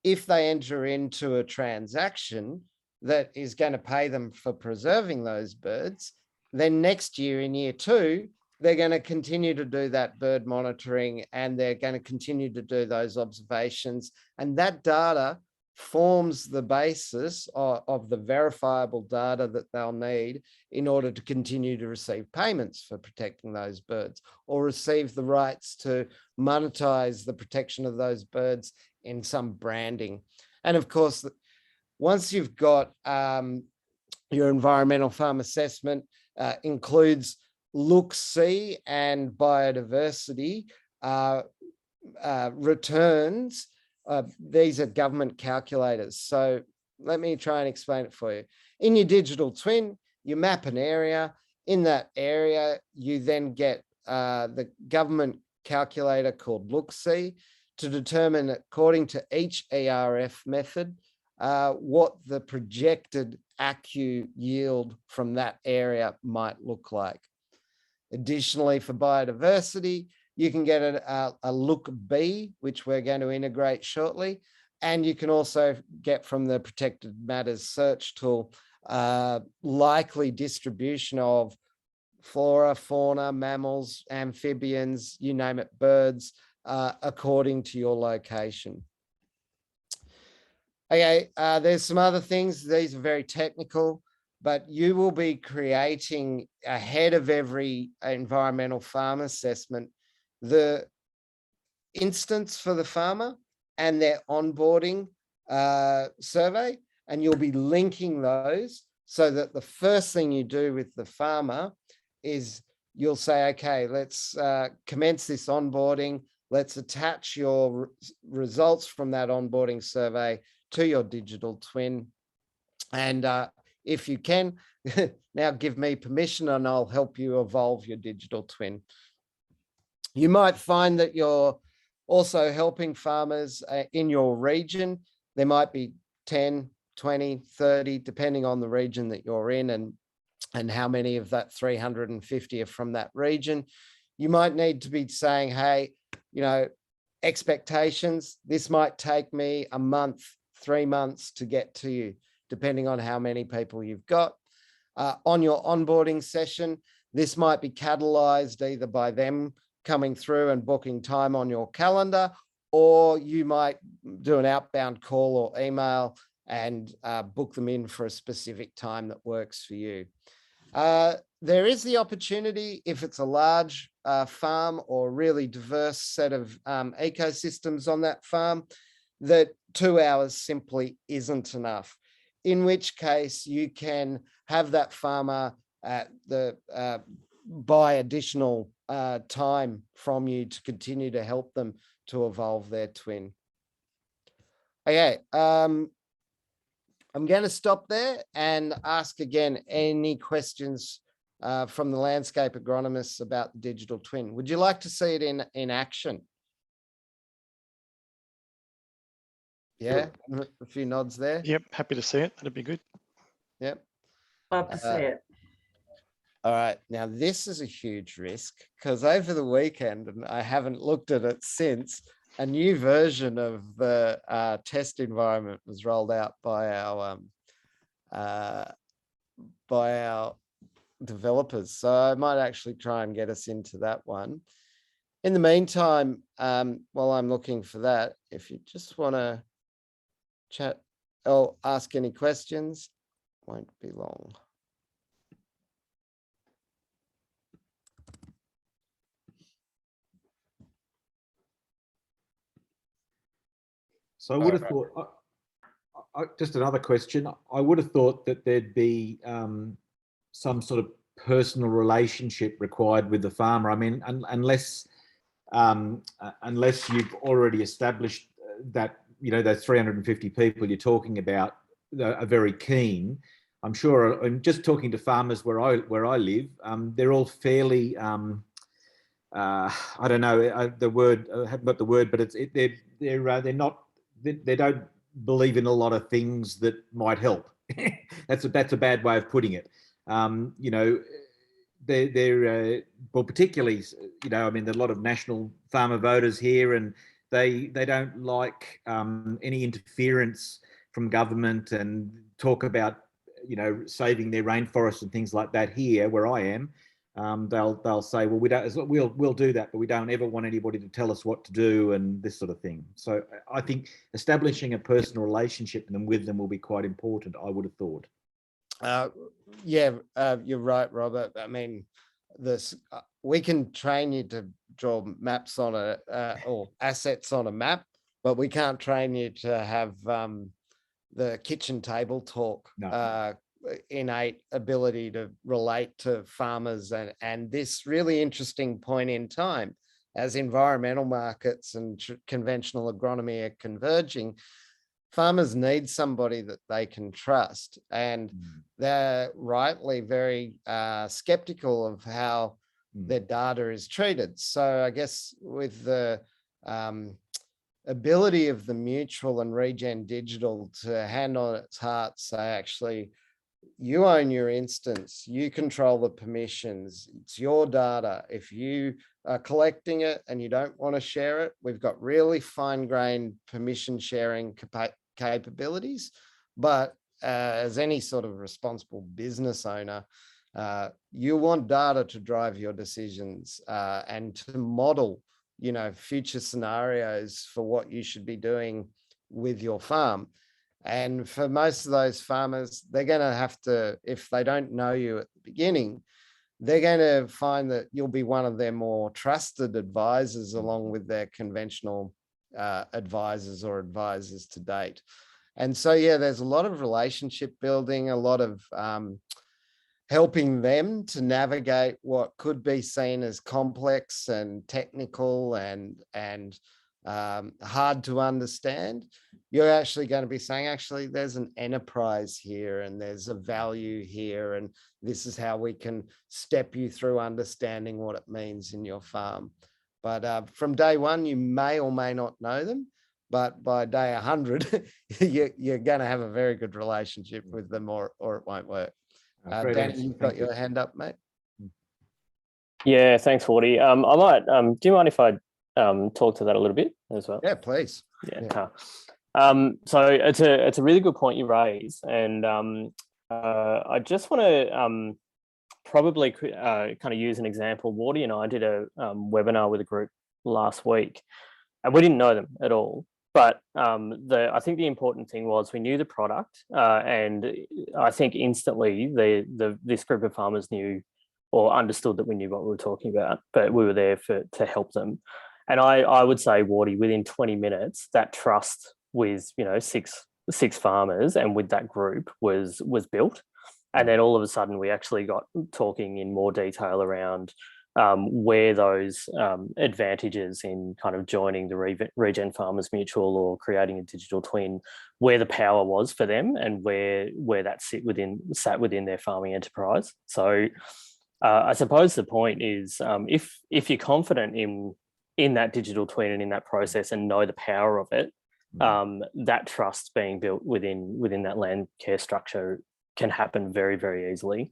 [SPEAKER 1] if they enter into a transaction that is going to pay them for preserving those birds, then next year in year 2, they're going to continue to do that bird monitoring and they're going to continue to do those observations. And that data forms the basis of the verifiable data that they'll need in order to continue to receive payments for protecting those birds or receive the rights to monetize the protection of those birds in some branding. And of course, once you've got your environmental farm assessment, includes look-see and biodiversity returns. These are government calculators. So let me try and explain it for you. In your digital twin, you map an area. In that area, you then get the government calculator called look-see to determine, according to each ERF method, what the projected ACCU yield from that area might look like. Additionally, for biodiversity, you can get a look-B, which we're going to integrate shortly. And you can also get from the Protected Matters search tool, likely distribution of flora, fauna, mammals, amphibians, you name it, birds, according to your location. Okay, there's some other things. These are very technical, but you will be creating ahead of every environmental farm assessment the instance for the farmer and their onboarding survey, and you'll be linking those so that the first thing you do with the farmer is you'll say, okay, let's commence this onboarding. Let's attach your results from that onboarding survey to your digital twin. And if you can, now give me permission and I'll help you evolve your digital twin. You might find that you're also helping farmers in your region. There might be 10, 20, 30, depending on the region that you're in and how many of that 350 are from that region. You might need to be saying, hey, expectations, this might take me a month, 3 months to get to you, depending on how many people you've got. On your onboarding session, this might be catalyzed either by them coming through and booking time on your calendar, or you might do an outbound call or email and book them in for a specific time that works for you. there is the opportunity, if it's a large farm or really diverse set of ecosystems on that farm, that 2 hours simply isn't enough. In which case you can have that farmer at the buy additional time from you to continue to help them to evolve their twin. Okay, I'm going to stop there and ask again any questions from the landscape agronomists about the digital twin. Would you like to see it in action? Yeah, a few nods there.
[SPEAKER 10] Yep, happy to see it. That'd be good.
[SPEAKER 1] Yep.
[SPEAKER 8] Love to see it.
[SPEAKER 1] All right, now this is a huge risk because over the weekend, and I haven't looked at it since, a new version of the test environment was rolled out by our developers. So I might actually try and get us into that one. In the meantime, while I'm looking for that, if you just want to chat or ask any questions, won't be long.
[SPEAKER 5] So I would have thought, just another question, I would have thought that there'd be some sort of personal relationship required with the farmer. I mean, unless you've already established that, you know, those 350 people you're talking about are very keen. I'm sure, I'm just talking to farmers where I live, they're all fairly, I don't know the word, I haven't got the word, but they're not, they don't believe in a lot of things that might help. That's a bad way of putting it. You know, they're well, particularly, you know, I mean, there are a lot of national farmer voters here, and they don't like any interference from government and talk about, you know, saving their rainforests and things like that. Here, where I am, they'll say, well, we'll do that, but we don't ever want anybody to tell us what to do and this sort of thing. So I think establishing a personal relationship with them will be quite important, I would have thought.
[SPEAKER 1] Yeah, you're right, Robert. I mean, we can train you to draw maps on or assets on a map, but we can't train you to have the kitchen table talk. No. Innate ability to relate to farmers, and this really interesting point in time as environmental markets and conventional agronomy are converging. Farmers need somebody that they can trust, and they're rightly very skeptical of how their data is treated. So I guess with the ability of the Mutual and Regen Digital to hand on its heart, say, actually, you own your instance, you control the permissions, it's your data. If you are collecting it and you don't want to share it, we've got really fine-grained permission sharing capabilities. But as any sort of responsible business owner, you want data to drive your decisions and to model, you know, future scenarios for what you should be doing with your farm. And for most of those farmers, they're going to have to, if they don't know you at the beginning, they're going to find that you'll be one of their more trusted advisors along with their conventional advisors or advisors to date. And so, yeah, there's a lot of relationship building, a lot of helping them to navigate what could be seen as complex and technical and hard to understand. You're actually going to be saying, actually, there's an enterprise here and there's a value here, and this is how we can step you through understanding what it means in your farm. But from day one, you may or may not know them, but by day 100, you're going to have a very good relationship with them, or it won't work. Danny, you've got your hand up, mate.
[SPEAKER 11] Yeah, thanks, Wardy. I might, do you mind if I talk to that a little bit as well?
[SPEAKER 1] Yeah, please.
[SPEAKER 11] Yeah. So it's a really good point you raise, and I just want to probably kind of use an example. Wardy and I did a webinar with a group last week, and we didn't know them at all. But I think the important thing was we knew the product, and I think instantly this group of farmers knew or understood that we knew what we were talking about, but we were there to help them. And I would say, Wardy, within 20 minutes, that trust with, you know, six farmers and with that group was built. And then all of a sudden we actually got talking in more detail around where those advantages in kind of joining the Regen Farmers Mutual or creating a digital twin, where the power was for them and where that sat within their farming enterprise. So I suppose the point is, if you're confident in that digital twin and in that process and know the power of it, that trust being built within that land care structure can happen very, very easily.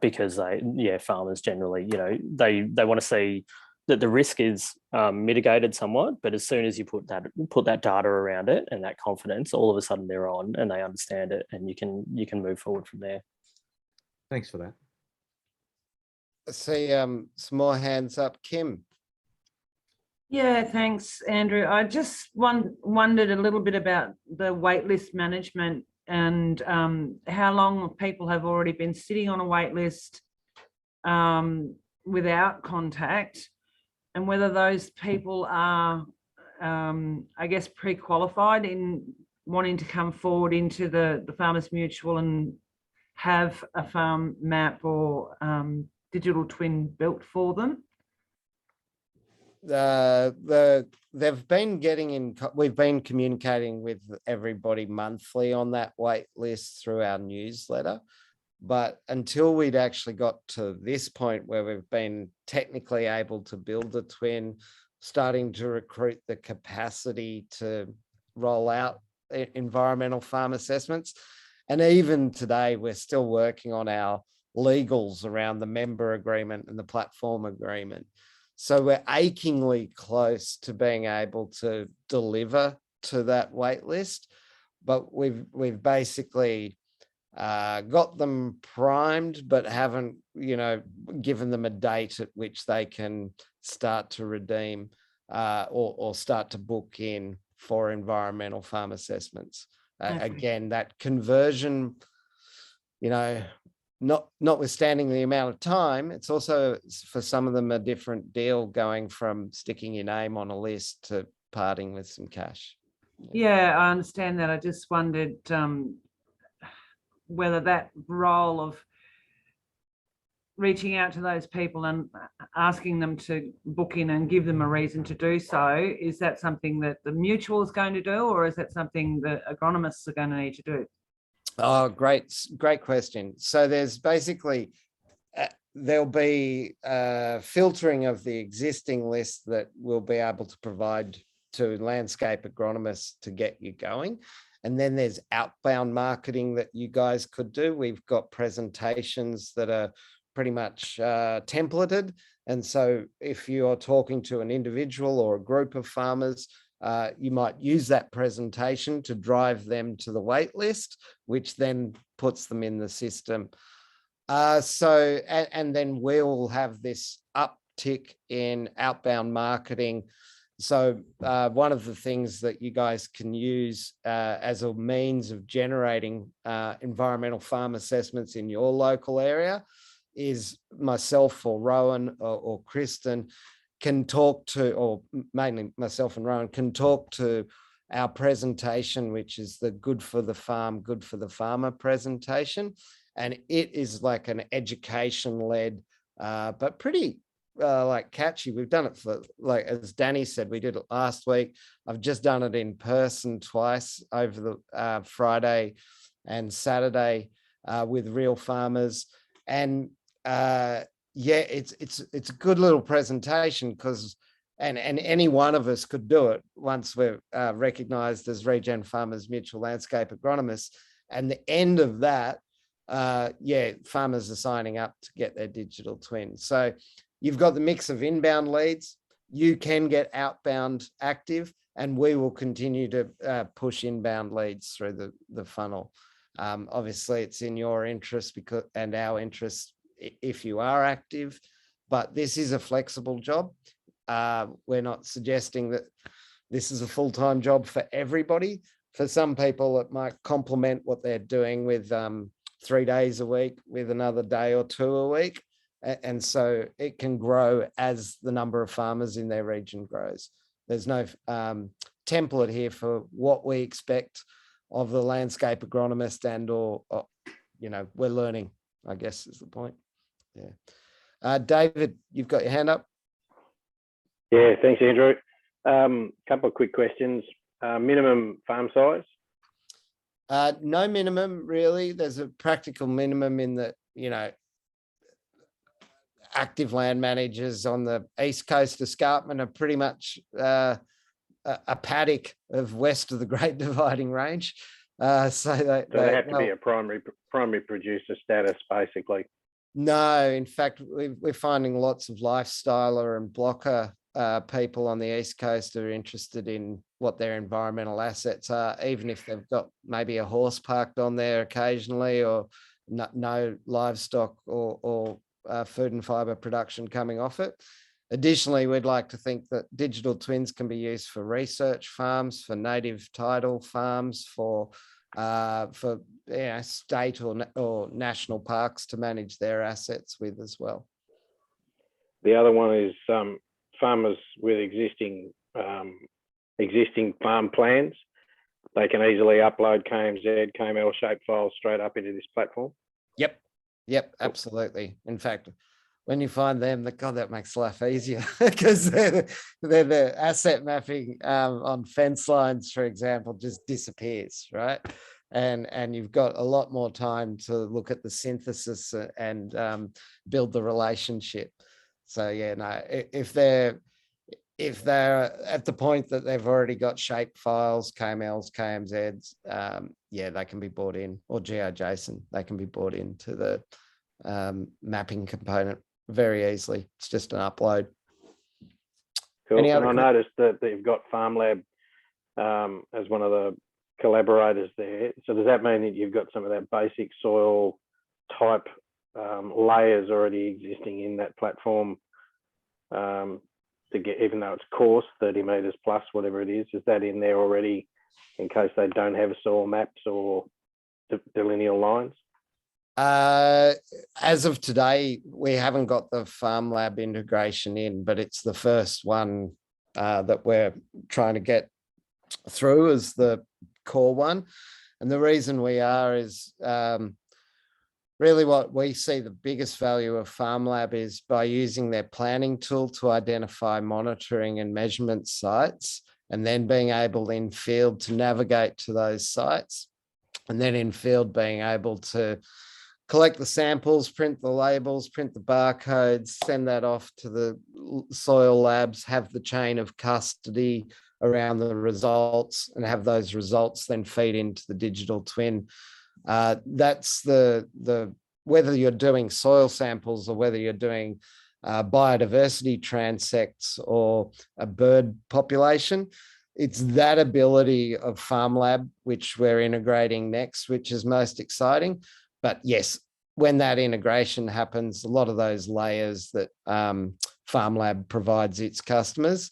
[SPEAKER 11] Because farmers generally, you know, they want to see that the risk is mitigated somewhat, but as soon as you put that data around it and that confidence, all of a sudden they're on and they understand it, and you can move forward from there.
[SPEAKER 5] Thanks for that.
[SPEAKER 1] I see some more hands up. Kim.
[SPEAKER 12] Yeah, thanks, Andrew. I just wondered a little bit about the waitlist management and how long people have already been sitting on a wait list without contact, and whether those people are, I guess, pre-qualified in wanting to come forward into the Farmers Mutual and have a farm map or digital twin built for them.
[SPEAKER 1] They've been we've been communicating with everybody monthly on that wait list through our newsletter, but until we'd actually got to this point where we've been technically able to build a twin, starting to recruit the capacity to roll out environmental farm assessments, and even today we're still working on our legals around the member agreement and the platform agreement. So we're achingly close to being able to deliver to that wait list, but we've basically got them primed, but haven't, you know, given them a date at which they can start to redeem or start to book in for environmental farm assessments.
[SPEAKER 12] Okay.
[SPEAKER 1] Again, that conversion, you know, notwithstanding the amount of time, it's also for some of them a different deal, going from sticking your name on a list to parting with some cash.
[SPEAKER 12] Yeah, I understand that. I just wondered whether that role of reaching out to those people and asking them to book in and give them a reason to do so, is that something that the mutual is going to do, or is that something that agronomists are going to need to do?
[SPEAKER 1] Oh, great question. So there's basically, there'll be filtering of the existing list that we'll be able to provide to landscape agronomists to get you going. And then there's outbound marketing that you guys could do. We've got presentations that are pretty much templated. And so if you're talking to an individual or a group of farmers, you might use that presentation to drive them to the wait list, which then puts them in the system. And then we'll have this uptick in outbound marketing. So one of the things that you guys can use as a means of generating environmental farm assessments in your local area is myself or Rowan or Kristen can talk to, or mainly myself and Rowan can talk to our presentation, which is the Good for the Farm, Good for the Farmer presentation. And it is like an education-led, but pretty like catchy. We've done it for, like, as Danny said, we did it last week. I've just done it in person twice over the Friday and Saturday with real farmers. And yeah, it's a good little presentation because, and any one of us could do it once we're recognized as Regen Farmers Mutual Landscape Agronomists. And the end of that, yeah, farmers are signing up to get their digital twin. So you've got the mix of inbound leads, you can get outbound active, and we will continue to push inbound leads through the funnel. Obviously it's in your interest and our interest if you are active, but this is a flexible job. We're not suggesting that this is a full-time job for everybody. For some people, it might complement what they're doing with 3 days a week with another day or 2 a week. And so it can grow as the number of farmers in their region grows. There's no template here for what we expect of the landscape agronomist or we're learning, I guess is the point. Yeah. David, you've got your hand up.
[SPEAKER 13] Yeah, thanks, Andrew. Couple of quick questions. Minimum farm size?
[SPEAKER 1] No minimum, really. There's a practical minimum in that, active land managers on the east coast escarpment are pretty much a paddock of west of the Great Dividing Range. So they
[SPEAKER 13] have to be a primary producer status, basically.
[SPEAKER 1] No, in fact, we're finding lots of lifestyler and blocker people on the east coast are interested in what their environmental assets are, even if they've got maybe a horse parked on there occasionally, or no livestock or food and fiber production coming off it. Additionally, we'd like to think that digital twins can be used for research farms, for native title farms, for state or national parks to manage their assets with as well.
[SPEAKER 13] The other one is farmers with existing farm plans. They can easily upload KMZ, KML shape files straight up into this platform.
[SPEAKER 1] Yep, absolutely. In fact, when you find them, that makes life easier because they're the asset mapping on fence lines, for example, just disappears, right? And you've got a lot more time to look at the synthesis and build the relationship. So yeah, no, if they're at the point that they've already got shape files, KMLs, KMZs, they can be brought in, or GeoJSON, they can be brought into the mapping component very easily. It's just an upload.
[SPEAKER 13] Cool. And I noticed that you've got FarmLab as one of the collaborators there. So does that mean that you've got some of that basic soil type layers already existing in that platform to get, even though it's coarse, 30 meters plus, whatever it is that in there already in case they don't have soil maps or delineal lines?
[SPEAKER 1] As of today, we haven't got the FarmLab integration in, but it's the first one that we're trying to get through as the core one. And the reason we are is really what we see the biggest value of FarmLab is by using their planning tool to identify monitoring and measurement sites, and then being able in field to navigate to those sites, and then in field being able to collect the samples, print the labels, print the barcodes, send that off to the soil labs, have the chain of custody around the results, and have those results then feed into the digital twin. That's the whether you're doing soil samples or whether you're doing biodiversity transects or a bird population, it's that ability of FarmLab, which we're integrating next, which is most exciting. But yes, when that integration happens, a lot of those layers that FarmLab provides its customers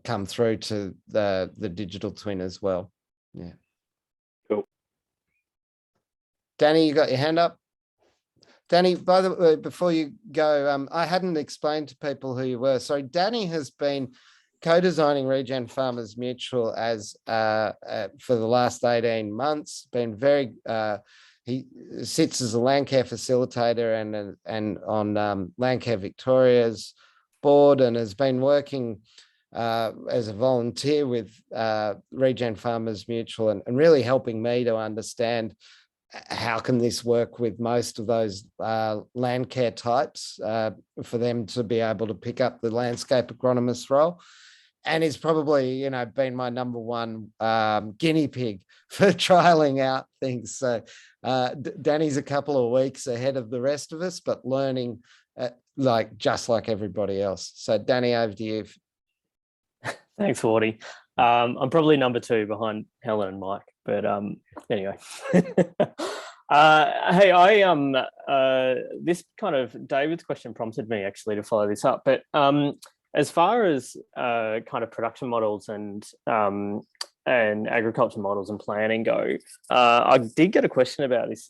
[SPEAKER 1] come through to the digital twin as well. Yeah.
[SPEAKER 13] Cool.
[SPEAKER 1] Danny, you got your hand up? Danny, by the way, before you go, I hadn't explained to people who you were. Sorry, Danny has been co-designing Regen Farmers Mutual as for the last 18 months. Been very he sits as a Landcare facilitator and on Landcare Victoria's board, and has been working as a volunteer with Regen Farmers Mutual and really helping me to understand how can this work with most of those Landcare types for them to be able to pick up the landscape agronomist role. And is probably, been my number one guinea pig for trialing out things. So Danny's a couple of weeks ahead of the rest of us, but learning just like everybody else. So Danny, over to you.
[SPEAKER 11] Thanks, Wardy. I'm probably number 2 behind Helen and Mike, but anyway. Hey, this kind of David's question prompted me actually to follow this up, but as far as kind of production models and agriculture models and planning go, I did get a question about this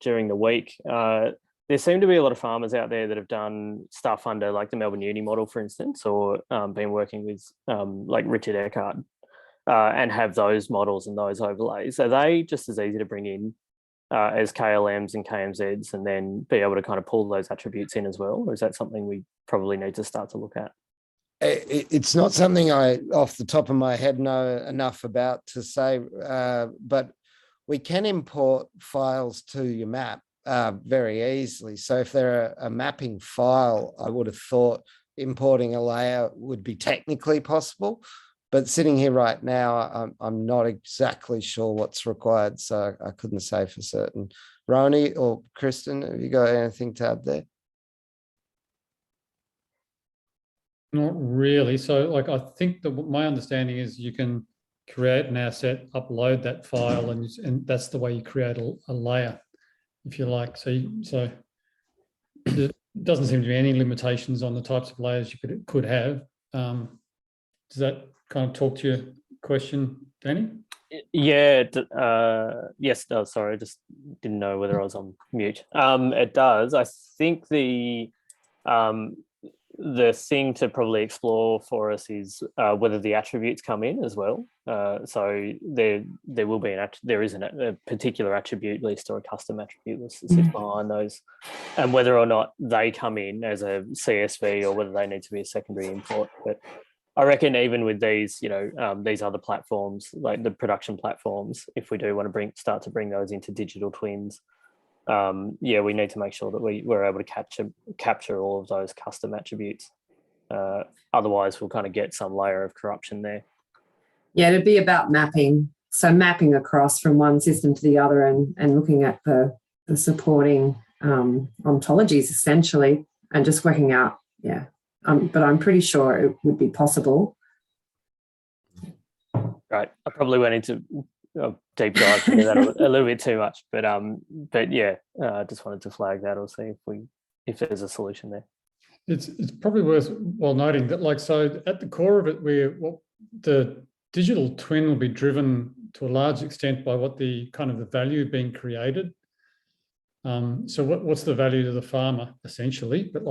[SPEAKER 11] during the week. There seem to be a lot of farmers out there that have done stuff under like the Melbourne Uni model, for instance, or been working with like Richard Eckhart and have those models and those overlays. Are they just as easy to bring in as KLMs and KMZs and then be able to kind of pull those attributes in as well? Or is that something we probably need to start to look at?
[SPEAKER 1] It's not something I, off the top of my head, know enough about to say, but we can import files to your map very easily. So if they're a mapping file, I would have thought importing a layer would be technically possible. But sitting here right now, I'm not exactly sure what's required, so I couldn't say for certain. Roni or Kristen, have you got anything to add there?
[SPEAKER 7] Not really. So like, I think my understanding is you can create an asset, upload that file, and that's the way you create a layer, if you like. So there doesn't seem to be any limitations on the types of layers you could have. Does that kind of talk to your question, Danny?
[SPEAKER 11] Yeah, yes, no, sorry, I just didn't know whether I was on mute. It does. I think the thing to probably explore for us is whether the attributes come in as well. So there will be there is a particular attribute list or a custom attribute list that sits behind those, and whether or not they come in as a CSV or whether they need to be a secondary import. But I reckon even with these, these other platforms, like the production platforms, if we do want to start to bring those into digital twins, we need to make sure that we're able to capture all of those custom attributes. Otherwise, we'll kind of get some layer of corruption there.
[SPEAKER 8] Yeah, it'd be about mapping. So mapping across from one system to the other and looking at the supporting ontologies essentially, and just working out, but I'm pretty sure it would be possible.
[SPEAKER 11] Right. I probably went into deep dive into that a little bit too much, but yeah, just wanted to flag that or see if there's a solution there.
[SPEAKER 7] It's probably worthwhile noting that, like, so at the core of it, the digital twin will be driven to a large extent by what the kind of the value being created. So what's the value to the farmer essentially? But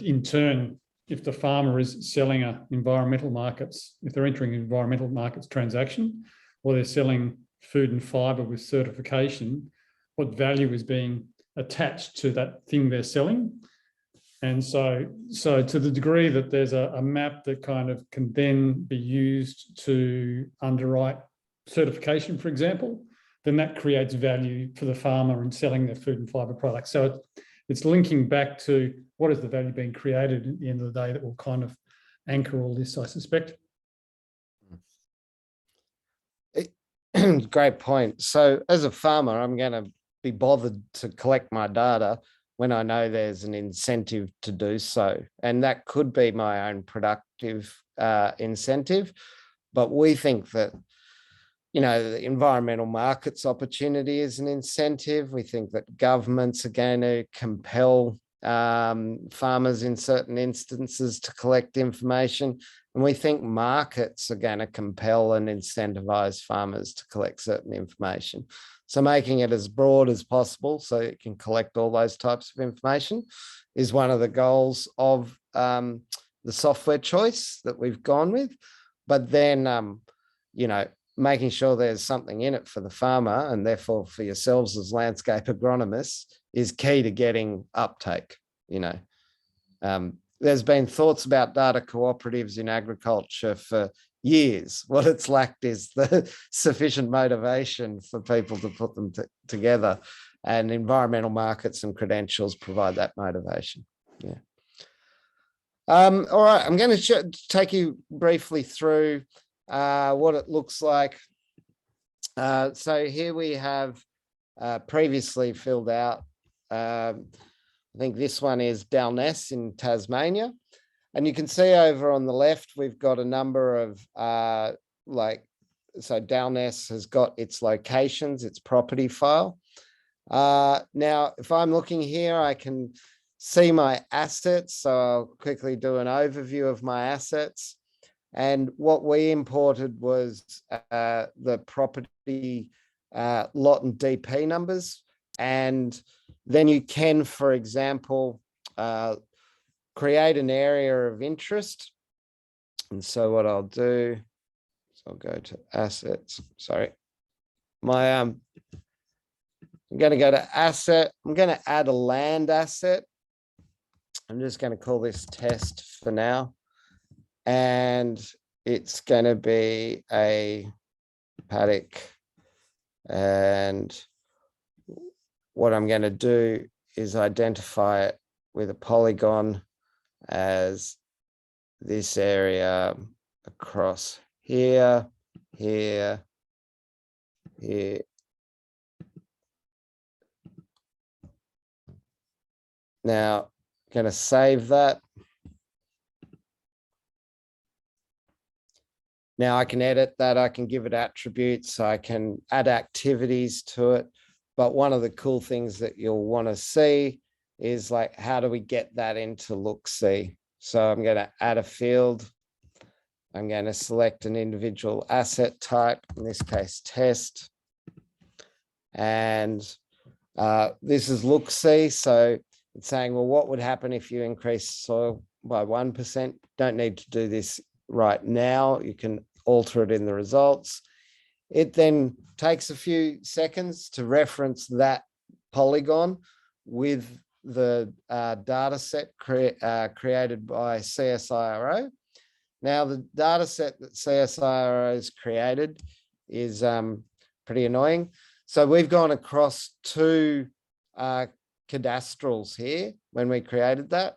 [SPEAKER 7] in turn, if the farmer is selling if they're entering environmental markets transaction, or they're selling food and fibre with certification, what value is being attached to that thing they're selling? And so to the degree that there's a map that kind of can then be used to underwrite certification, for example, then that creates value for the farmer in selling their food and fibre products. So it's linking back to what is the value being created at the end of the day that will kind of anchor all this, I suspect.
[SPEAKER 1] Great point. So as a farmer, I'm going to be bothered to collect my data when I know there's an incentive to do so. And that could be my own productive incentive. But we think that, the environmental markets opportunity is an incentive. We think that governments are going to compel farmers in certain instances to collect information. And we think markets are going to compel and incentivize farmers to collect certain information. So making it as broad as possible so it can collect all those types of information is one of the goals of the software choice that we've gone with. But then, making sure there's something in it for the farmer and therefore for yourselves as landscape agronomists is key to getting uptake. There's been thoughts about data cooperatives in agriculture for years. What it's lacked is the sufficient motivation for people to put them together, and environmental markets and credentials provide that motivation. Yeah. All right, I'm going to take you briefly through what it looks like. So here we have previously filled out, I think this one is Dalness in Tasmania. And you can see over on the left, we've got a number of so Dalness has got its locations, its property file. Now, if I'm looking here, I can see my assets. So I'll quickly do an overview of my assets. And what we imported was the property lot and DP numbers And then you can, for example, create an area of interest. And so what I'll do is I'll go to assets. Sorry. I'm going to go to asset. I'm going to add a land asset. I'm just going to call this test for now. And it's going to be a paddock. And what I'm going to do is identify it with a polygon as this area across here, here, here. Now, I'm going to save that. Now I can edit that. I can give it attributes. I can add activities to it. But one of the cool things that you'll want to see is like, how do we get that into look-see? So I'm going to add a field. I'm going to select an individual asset type, in this case, test. And this is look-see. So it's saying, well, what would happen if you increase soil by 1%? Don't need to do this right now. You can alter it in the results. It then takes a few seconds to reference that polygon with the data set created by CSIRO. Now, the data set that CSIRO has created is pretty annoying. So we've gone across two cadastrals here when we created that.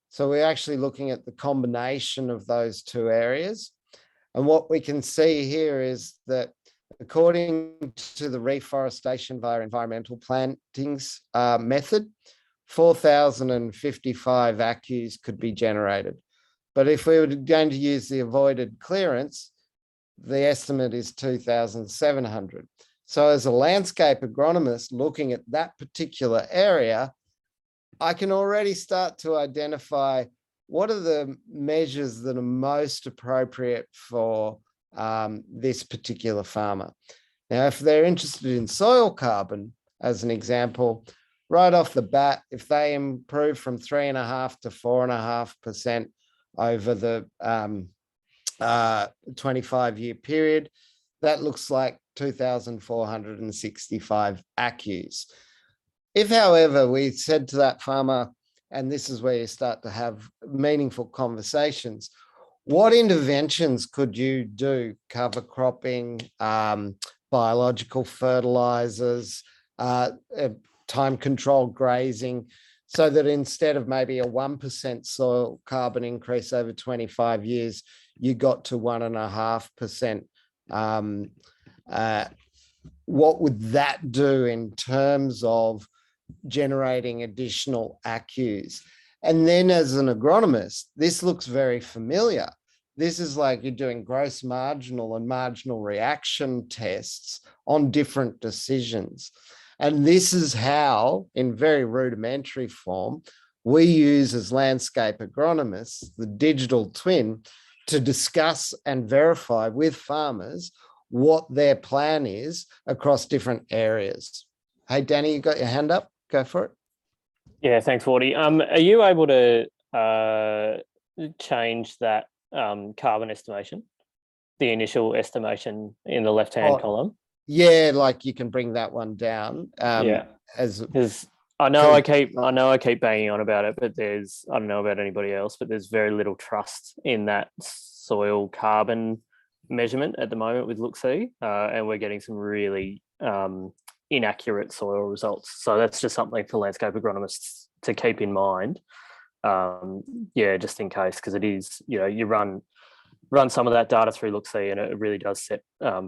[SPEAKER 1] So we're actually looking at the combination of those two areas. And what we can see here is that according to the reforestation via environmental plantings method, 4,055 ACCUs could be generated. But if we were going to use the avoided clearance, the estimate is 2,700. So as a landscape agronomist looking at that particular area, I can already start to identify what are the measures that are most appropriate for this particular farmer. Now, if they're interested in soil carbon, as an example, right off the bat, if they improve from 3.5 to 4.5% over the 25-year period, that looks like 2,465 ACCUs. If, however, we said to that farmer, and this is where you start to have meaningful conversations, what interventions could you do? Cover cropping, biological fertilizers, time-controlled grazing, so that instead of maybe a 1% soil carbon increase over 25 years, you got to 1.5%. What would that do in terms of generating additional ACCUs? And then as an agronomist, this looks very familiar. This is like you're doing gross marginal and marginal reaction tests on different decisions. And this is how, in very rudimentary form, we use as landscape agronomists the digital twin to discuss and verify with farmers what their plan is across different areas. Hey, Danny, you got your hand up? Go for it.
[SPEAKER 11] Yeah, thanks, Wardy. Are you able to change that carbon estimation, the initial estimation in the left-hand column?
[SPEAKER 1] Yeah, like you can bring that one down.
[SPEAKER 11] Yeah, because I know I keep banging on about it, but I don't know about anybody else, but there's very little trust in that soil carbon measurement at the moment with look-see, and we're getting some really inaccurate soil results. So that's just something for landscape agronomists to keep in mind. Yeah, just in case, because it is, you run some of that data through look-see, and it really does set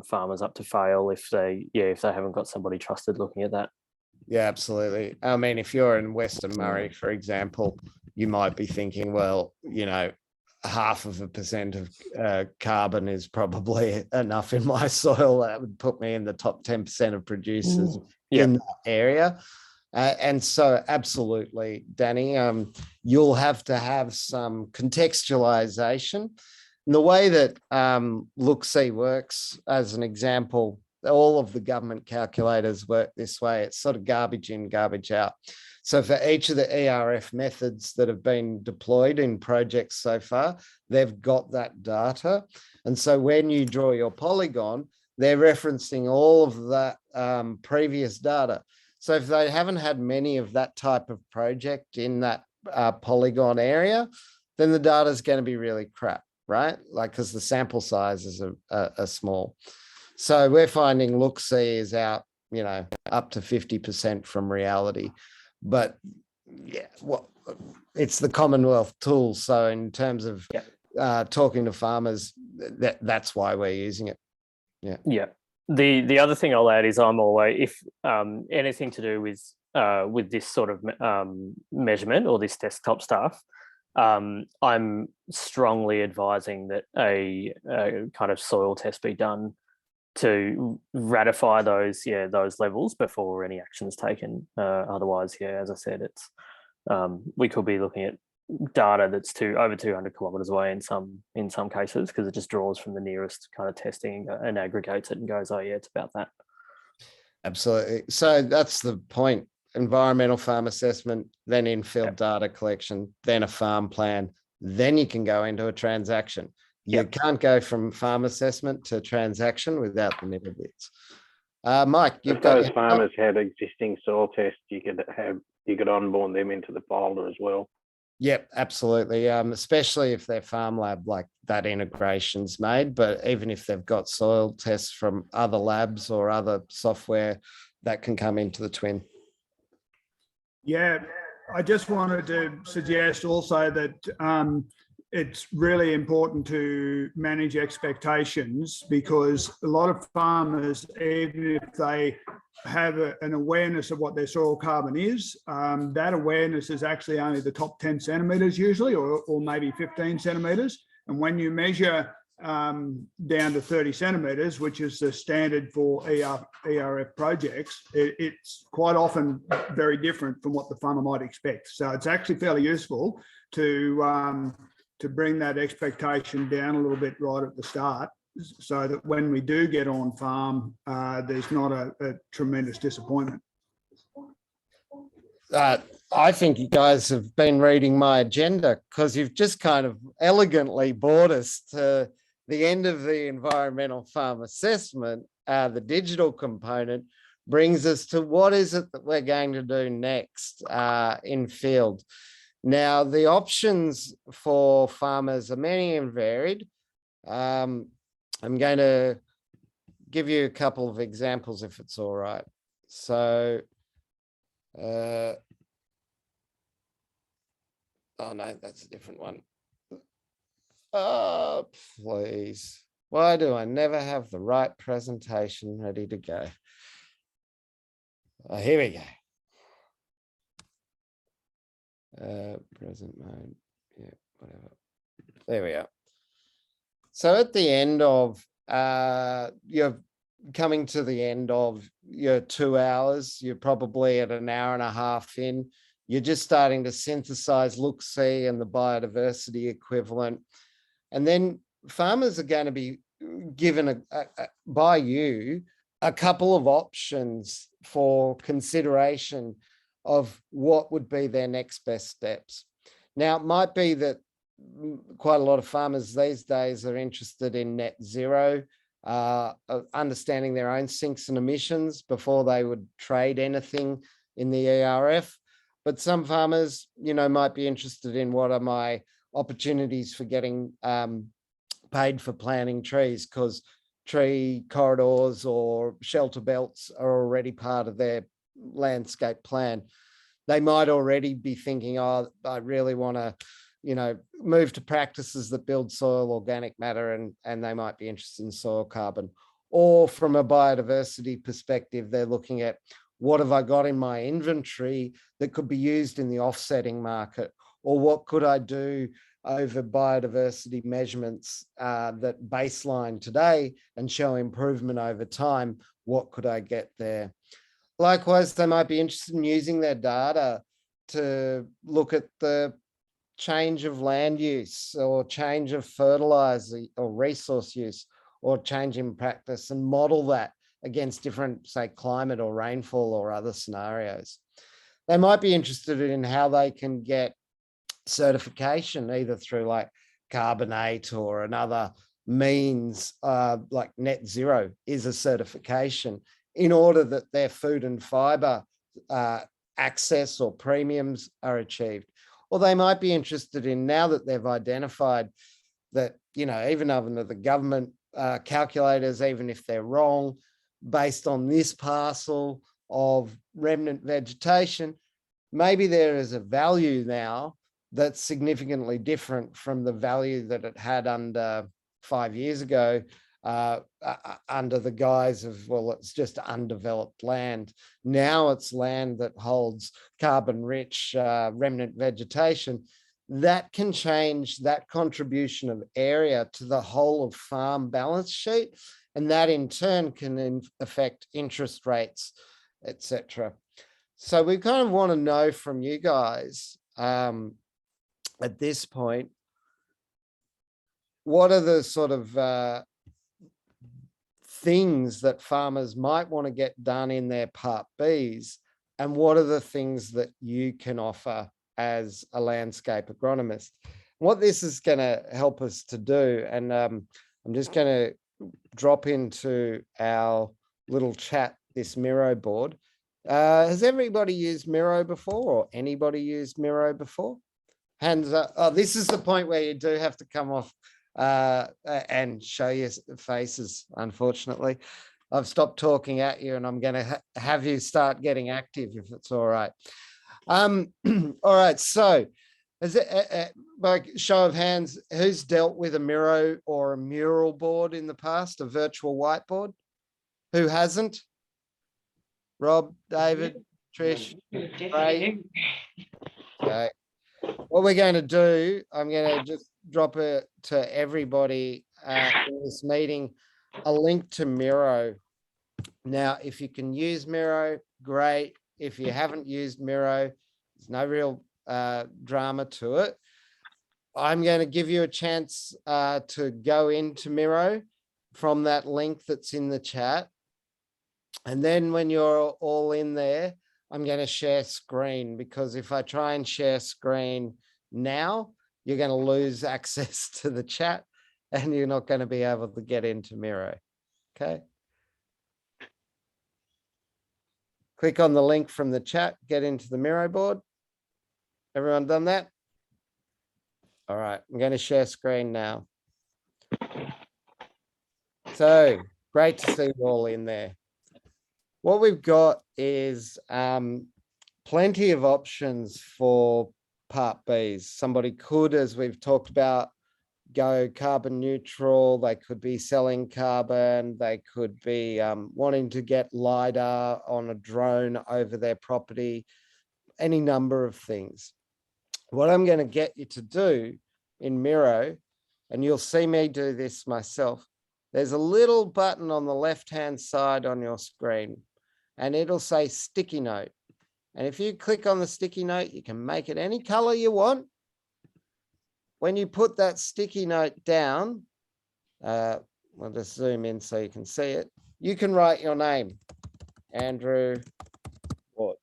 [SPEAKER 11] farmers up to fail if they haven't got somebody trusted looking at that.
[SPEAKER 1] Yeah, absolutely. I mean, if you're in Western Murray, for example, you might be thinking, well, 0.5% of carbon is probably enough in my soil. That would put me in the top 10% of producers in that area. And so absolutely, Danny, you'll have to have some contextualization. And the way that look-see works, as an example, all of the government calculators work this way. It's sort of garbage in, garbage out. So for each of the ERF methods that have been deployed in projects so far, they've got that data. And so when you draw your polygon, they're referencing all of that previous data. So if they haven't had many of that type of project in that polygon area, then the data is going to be really crap, right? Like, because the sample sizes are small. So we're finding look-see is out, you know, up to 50% from reality. But yeah, well, it's the Commonwealth tool. So in terms of talking to farmers, that's why we're using it. Yeah.
[SPEAKER 11] Yeah. The other thing I'll add is I'm always, if anything to do with this sort of measurement or this desktop stuff, I'm strongly advising that a kind of soil test be done to ratify those levels before any action is taken. Otherwise, as I said, it's we could be looking at data that's over 200 kilometers away in some cases, because it just draws from the nearest kind of testing and aggregates it and goes, oh yeah, it's about that.
[SPEAKER 1] Absolutely. So that's the point. Environmental farm assessment, then in-field data collection, then a farm plan, then you can go into a transaction. You can't go from farm assessment to transaction without the middle bits. Mike,
[SPEAKER 13] if those farmers had existing soil tests, you could onboard them into the folder as well.
[SPEAKER 1] Yep, absolutely. Especially if their farm lab, like that integration's made, but even if they've got soil tests from other labs or other software, that can come into the twin.
[SPEAKER 14] Yeah, I just wanted to suggest also that it's really important to manage expectations, because a lot of farmers, even if they have an awareness of what their soil carbon is, that awareness is actually only the top 10 centimetres usually, or maybe 15 centimetres. And when you measure down to 30 centimetres, which is the standard for ERF projects, it's quite often very different from what the farmer might expect. So it's actually fairly useful to bring that expectation down a little bit right at the start, so that when we do get on farm, there's not a tremendous disappointment.
[SPEAKER 1] I think you guys have been reading my agenda, because you've just kind of elegantly brought us to the end of the environmental farm assessment. The digital component brings us to what is it that we're going to do next in field. Now, the options for farmers are many and varied. I'm going to give you a couple of examples if it's all right. So, oh no, that's a different one. Oh, please. Why do I never have the right presentation ready to go? Oh, here we go. Present mode, yeah, whatever. There we are. So at the end of, you're coming to the end of your 2 hours, you're probably at an hour and a half in, you're just starting to synthesize look-see and the biodiversity equivalent. And then farmers are going to be given by you a couple of options for consideration of what would be their next best steps. Now, it might be that quite a lot of farmers these days are interested in net zero, understanding their own sinks and emissions before they would trade anything in the ERF. But some farmers, you know, might be interested in what are my opportunities for getting paid for planting trees, because tree corridors or shelter belts are already part of their landscape plan. They might already be thinking, oh, I really want to, you know, move to practices that build soil organic matter, and they might be interested in soil carbon. Or from a biodiversity perspective, they're looking at what have I got in my inventory that could be used in the offsetting market, or what could I do over biodiversity measurements that baseline today and show improvement over time. What could I get there? Likewise, they might be interested in using their data to look at the change of land use or change of fertilizer or resource use or change in practice and model that against different, say, climate or rainfall or other scenarios. They might be interested in how they can get certification, either through like Carbonate or another means, like net zero is a certification, in order that their food and fiber access or premiums are achieved. Or they might be interested in, now that they've identified that, even under the government calculators, even if they're wrong, based on this parcel of remnant vegetation, maybe there is a value now that's significantly different from the value that it had under 5 years ago, under the guise of, well, it's just undeveloped land. Now it's land that holds carbon-rich remnant vegetation. That can change that contribution of area to the whole of farm balance sheet, and that in turn can affect interest rates, etc. So we kind of want to know from you guys at this point, what are the sort of things that farmers might want to get done in their Part Bs, and what are the things that you can offer as a landscape agronomist? What this is going to help us to do, and I'm just going to drop into our little chat this Miro board. Has everybody used Miro before, or anybody used Miro before? Hands up. Oh, this is the point where you do have to come off and show your faces, unfortunately. I've stopped talking at you, and I'm going to have you start getting active, if it's all right. All right, so is it, by show of hands, who's dealt with a Miro or a mural board in the past, a virtual whiteboard? Who hasn't? Rob, David, Trish, Ray? Okay. What we're going to do, I'm going to just drop it to everybody in this meeting, a link to Miro. Now, if you can use Miro, great. If you haven't used Miro, there's no real drama to it. I'm going to give you a chance to go into Miro from that link that's in the chat. And then when you're all in there, I'm going to share screen, because if I try and share screen now, you're going to lose access to the chat and you're not going to be able to get into Miro. Okay. Click on the link from the chat, get into the Miro board. Everyone done that? All right, I'm going to share screen now. So great to see you all in there. What we've got is plenty of options for Part Bs. Somebody could, as we've talked about, go carbon neutral. They could be selling carbon. They could be wanting to get LiDAR on a drone over their property, any number of things. What I'm going to get you to do in Miro, and you'll see me do this myself, there's a little button on the left-hand side on your screen, and it'll say sticky note. And if you click on the sticky note, you can make it any color you want. When you put that sticky note down, I'll just zoom in so you can see it. You can write your name, Andrew Ward.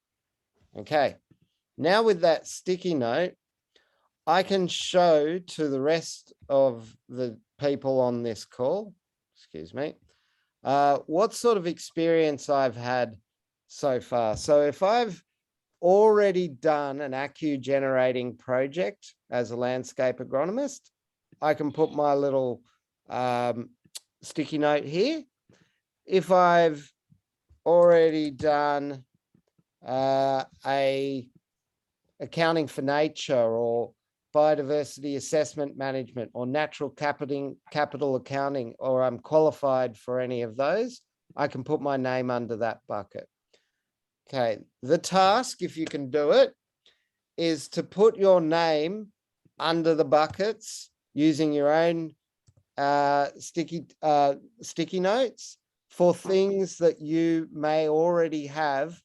[SPEAKER 1] Okay. Now with that sticky note, I can show to the rest of the people on this call, excuse me, what sort of experience I've had so far. So if I've already done an ACCU generating project as a landscape agronomist, I can put my little sticky note here. If I've already done a accounting for nature or biodiversity assessment management or natural capital accounting, or I'm qualified for any of those, I can put my name under that bucket. Okay, the task, if you can do it, is to put your name under the buckets using your own sticky notes for things that you may already have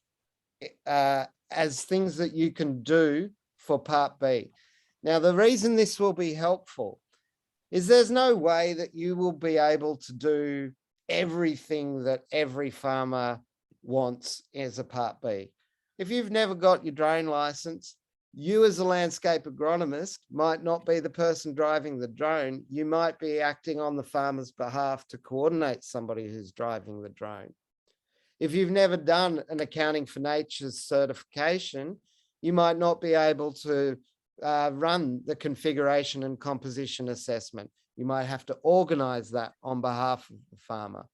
[SPEAKER 1] as things that you can do for Part B. Now, the reason this will be helpful is there's no way that you will be able to do everything that every farmer wants as a Part B. If you've never got your drone license, you as a landscape agronomist might not be the person driving the drone. You might be acting on the farmer's behalf to coordinate somebody who's driving the drone. If you've never done an accounting for nature's certification, you might not be able to run the configuration and composition assessment. You might have to organize that on behalf of the farmer.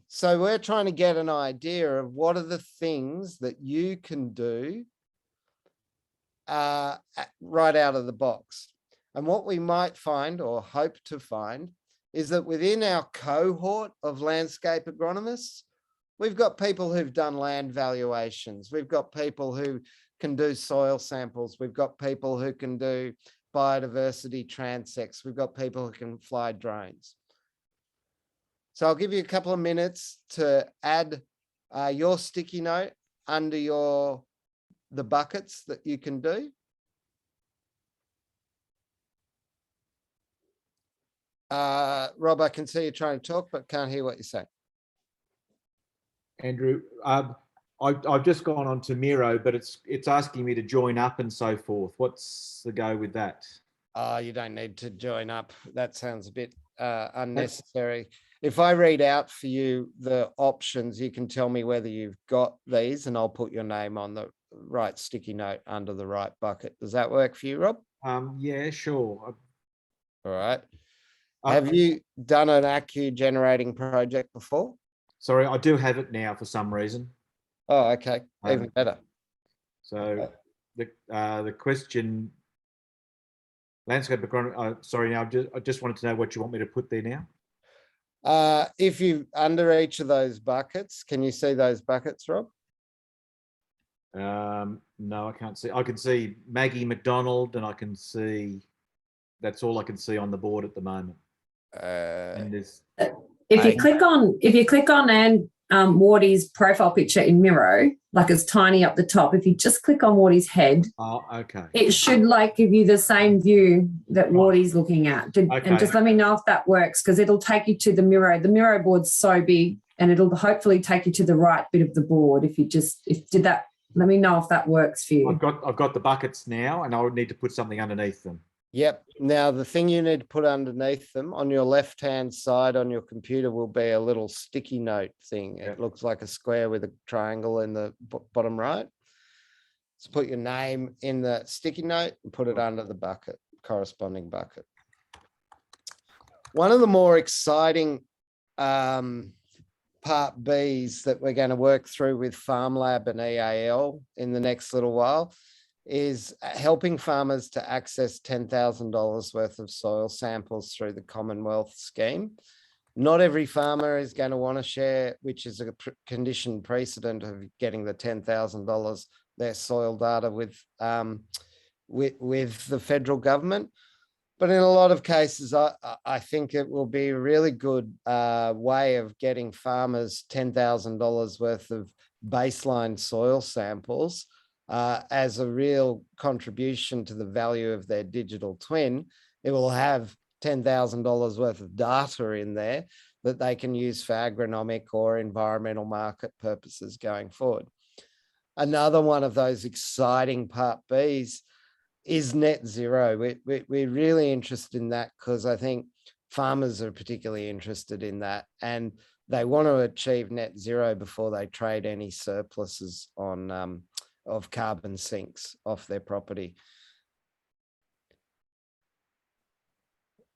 [SPEAKER 1] So we're trying to get an idea of what are the things that you can do right out of the box. And what we might find, or hope to find, is that within our cohort of landscape agronomists, we've got people who've done land valuations. We've got people who can do soil samples. We've got people who can do biodiversity transects. We've got people who can fly drones. So I'll give you a couple of minutes to add your sticky note under the buckets that you can do. Rob, I can see you trying to talk, but can't hear what you're saying.
[SPEAKER 5] Andrew, I've just gone on to Miro, but it's asking me to join up and so forth. What's the go with that?
[SPEAKER 1] You don't need to join up. That sounds a bit unnecessary. If I read out for you the options, you can tell me whether you've got these, and I'll put your name on the right sticky note under the right bucket. Does that work for you, Rob?
[SPEAKER 5] Yeah, sure.
[SPEAKER 1] All right. Have you done an AccuGenerating generating project before?
[SPEAKER 5] Sorry, I do have it now for some reason.
[SPEAKER 1] Oh, okay. Even better.
[SPEAKER 5] So the question, landscape agronomy, sorry, now I just wanted to know what you want me to put there now.
[SPEAKER 1] If you under each of those buckets, can you see those buckets, Rob?
[SPEAKER 5] No, I can't see. I can see Maggie McDonald, and I can see, that's all I can see on the board at the moment. And there's
[SPEAKER 8] if you click on and Wardy's profile picture in Miro, like it's tiny up the top. If you just click on Wardy's head, it should like give you the same view that Wardy's looking at. And just let me know if that works, because it'll take you to the Miro. The Miro board's so big, and it'll hopefully take you to the right bit of the board. If did that, let me know if that works for you.
[SPEAKER 5] I've got the buckets now, and I would need to put something underneath them.
[SPEAKER 1] Yep. Now, the thing you need to put underneath them on your left-hand side on your computer will be a little sticky note thing. It looks like a square with a triangle in the bottom right. So put your name in the sticky note and put it under the bucket, corresponding bucket. One of the more exciting Part Bs that we're going to work through with FarmLab and EAL in the next little while is helping farmers to access $10,000 worth of soil samples through the Commonwealth scheme. Not every farmer is going to want to share, which is a condition precedent of getting the $10,000, their soil data with the federal government. But in a lot of cases, I think it will be a really good way of getting farmers $10,000 worth of baseline soil samples as a real contribution to the value of their digital twin. It will have $10,000 worth of data in there that they can use for agronomic or environmental market purposes going forward. Another one of those exciting Part Bs is net zero. We're really interested in that because I think farmers are particularly interested in that, and they want to achieve net zero before they trade any surpluses on of carbon sinks off their property.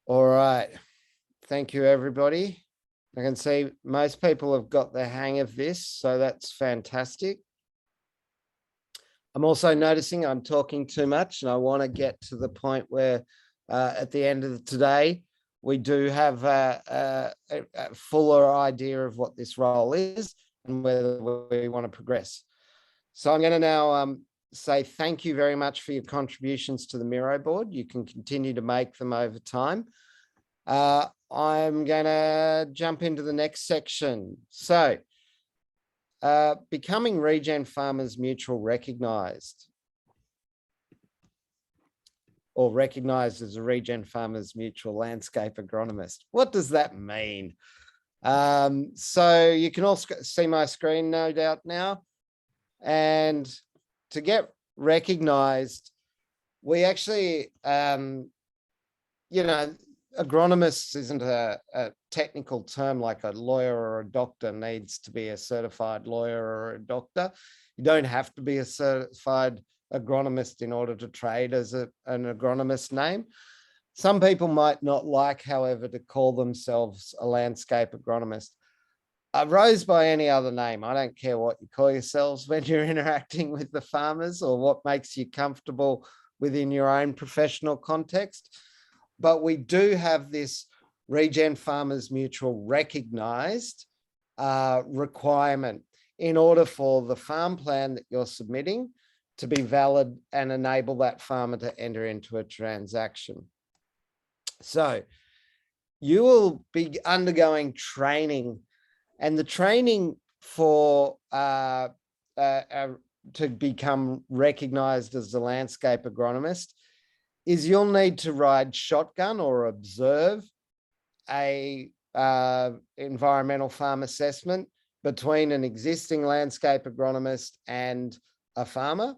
[SPEAKER 1] All right. Thank you, everybody. I can see most people have got the hang of this, so that's fantastic. I'm also noticing I'm talking too much, and I want to get to the point where at the end of today, we do have a fuller idea of what this role is and whether we want to progress. So I'm going to now say thank you very much for your contributions to the Miro board. You can continue to make them over time. I'm going to jump into the next section. So becoming Regen Farmers Mutual recognised, or recognised as a Regen Farmers Mutual landscape agronomist. What does that mean? So you can also see my screen, no doubt now. And to get recognized, we actually, you know, agronomist isn't a technical term like a lawyer or a doctor needs to be a certified lawyer or a doctor. You don't have to be a certified agronomist in order to trade as an agronomist name. Some people might not like, however, to call themselves a landscape agronomist. Rose by any other name. I don't care what you call yourselves when you're interacting with the farmers or what makes you comfortable within your own professional context. But we do have this Regen Farmers Mutual recognised requirement in order for the farm plan that you're submitting to be valid and enable that farmer to enter into a transaction. So you will be undergoing training, and the training for to become recognised as a landscape agronomist is you'll need to ride shotgun or observe a environmental farm assessment between an existing landscape agronomist and a farmer.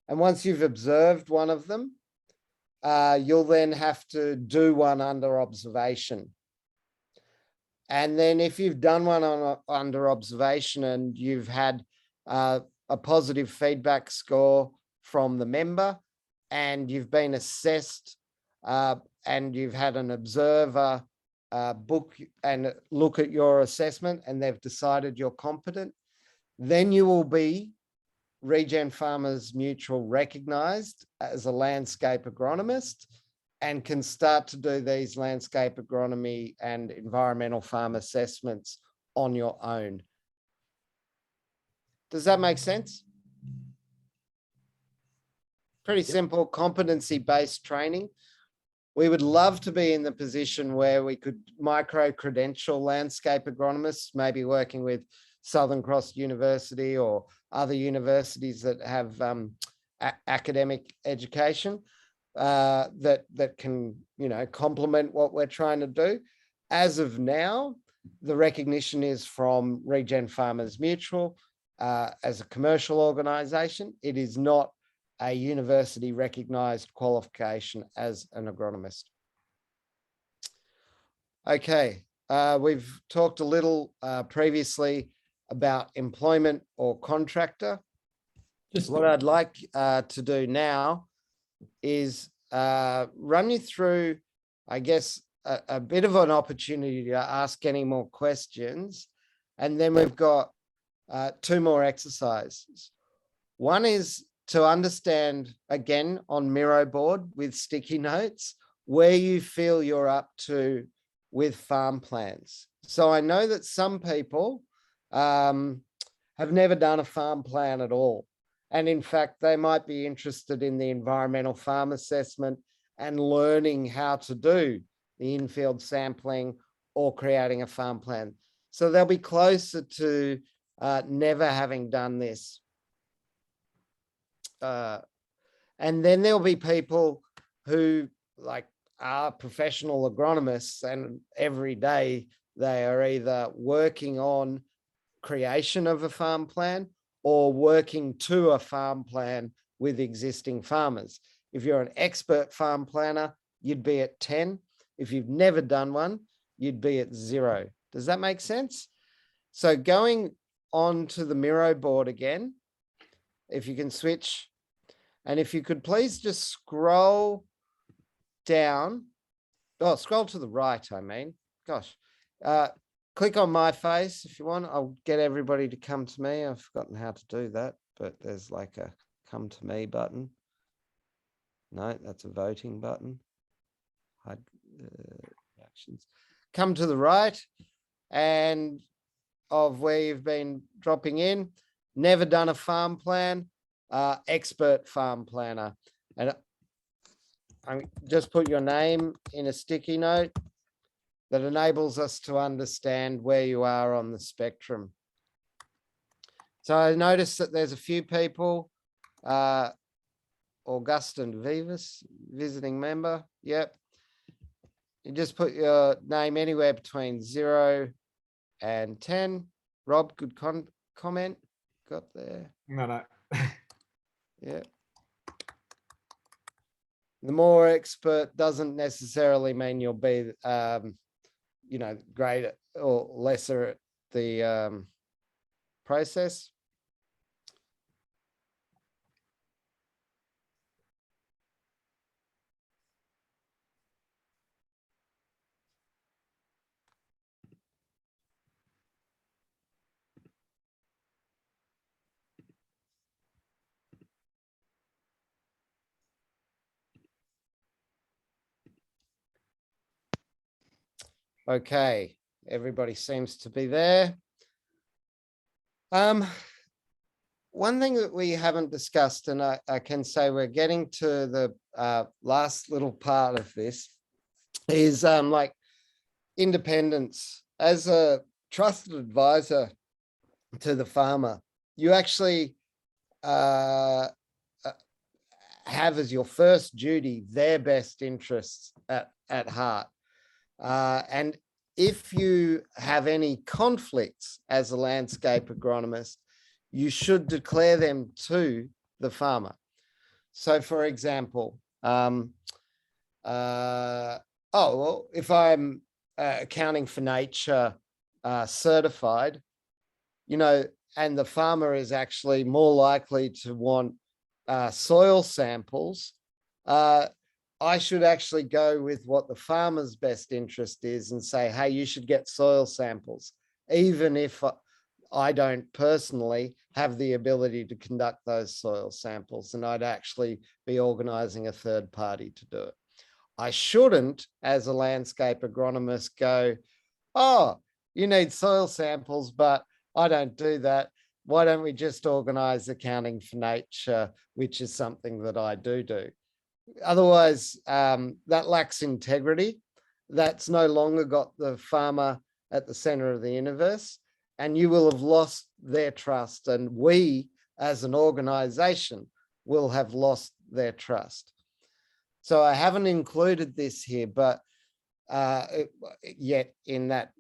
[SPEAKER 1] And once you've observed one of them, you'll then have to do one under observation. And then if you've done one under observation and you've had a positive feedback score from the member, and you've been assessed and you've had an observer book and look at your assessment and they've decided you're competent, then you will be Regen Farmers Mutual recognised as a landscape agronomist and can start to do these landscape agronomy and environmental farm assessments on your own. Does that make sense? Pretty simple competency-based training. We would love to be in the position where we could micro-credential landscape agronomists, maybe working with Southern Cross University or other universities that have academic education that can, you know, complement what we're trying to do. As of now, the recognition is from Regen Farmers Mutual as a commercial organisation. It is not a university recognised qualification as an agronomist. Okay, we've talked a little previously about employment or contractor. What I'd like to do now is run you through, I guess, a bit of an opportunity to ask any more questions. And then we've got two more exercises. One is to understand, again, on Miro board with sticky notes, where you feel you're up to with farm plans. So I know that some people have never done a farm plan at all. And in fact, they might be interested in the environmental farm assessment and learning how to do the in-field sampling or creating a farm plan. So they'll be closer to never having done this. And then there'll be people who like are professional agronomists, and every day they are either working on creation of a farm plan or working to a farm plan with existing farmers. If you're an expert farm planner, you'd be at 10. If you've never done one, you'd be at 0. Does that make sense? So going on to the Miro board again, if you can switch, and if you could please just scroll down. Oh, scroll to the right, I mean. Gosh. Click on my face if you want. I'll get everybody to come to me. I've forgotten how to do that, but there's like a come to me button. No, that's a voting button. Hide actions. Come to the right and of where you've been dropping in. Never done a farm plan. Expert farm planner. And just put your name in a sticky note that enables us to understand where you are on the spectrum. So I noticed that there's a few people, Augustin Vivas, visiting member. Yep. You just put your name anywhere between 0 and 10. Rob, good comment. Got there.
[SPEAKER 5] No.
[SPEAKER 1] Yeah. The more expert doesn't necessarily mean you'll be, you know, great or lesser at the process. Okay, everybody seems to be there. One thing that we haven't discussed, and I can say we're getting to the last little part of this, is like independence. As a trusted advisor to the farmer, you actually have as your first duty their best interests at heart. And if you have any conflicts as a landscape agronomist, you should declare them to the farmer. So, for example, well, if I'm accounting for nature certified, you know, and the farmer is actually more likely to want soil samples, I should actually go with what the farmer's best interest is and say, hey, you should get soil samples, even if I don't personally have the ability to conduct those soil samples, and I'd actually be organizing a third party to do it. I shouldn't, as a landscape agronomist, go, oh, you need soil samples, but I don't do that. Why don't we just organize accounting for nature, which is something that I do. Otherwise, that lacks integrity. That's no longer got the farmer at the center of the universe, and you will have lost their trust, and we as an organization will have lost their trust. So I haven't included this here, but yet in that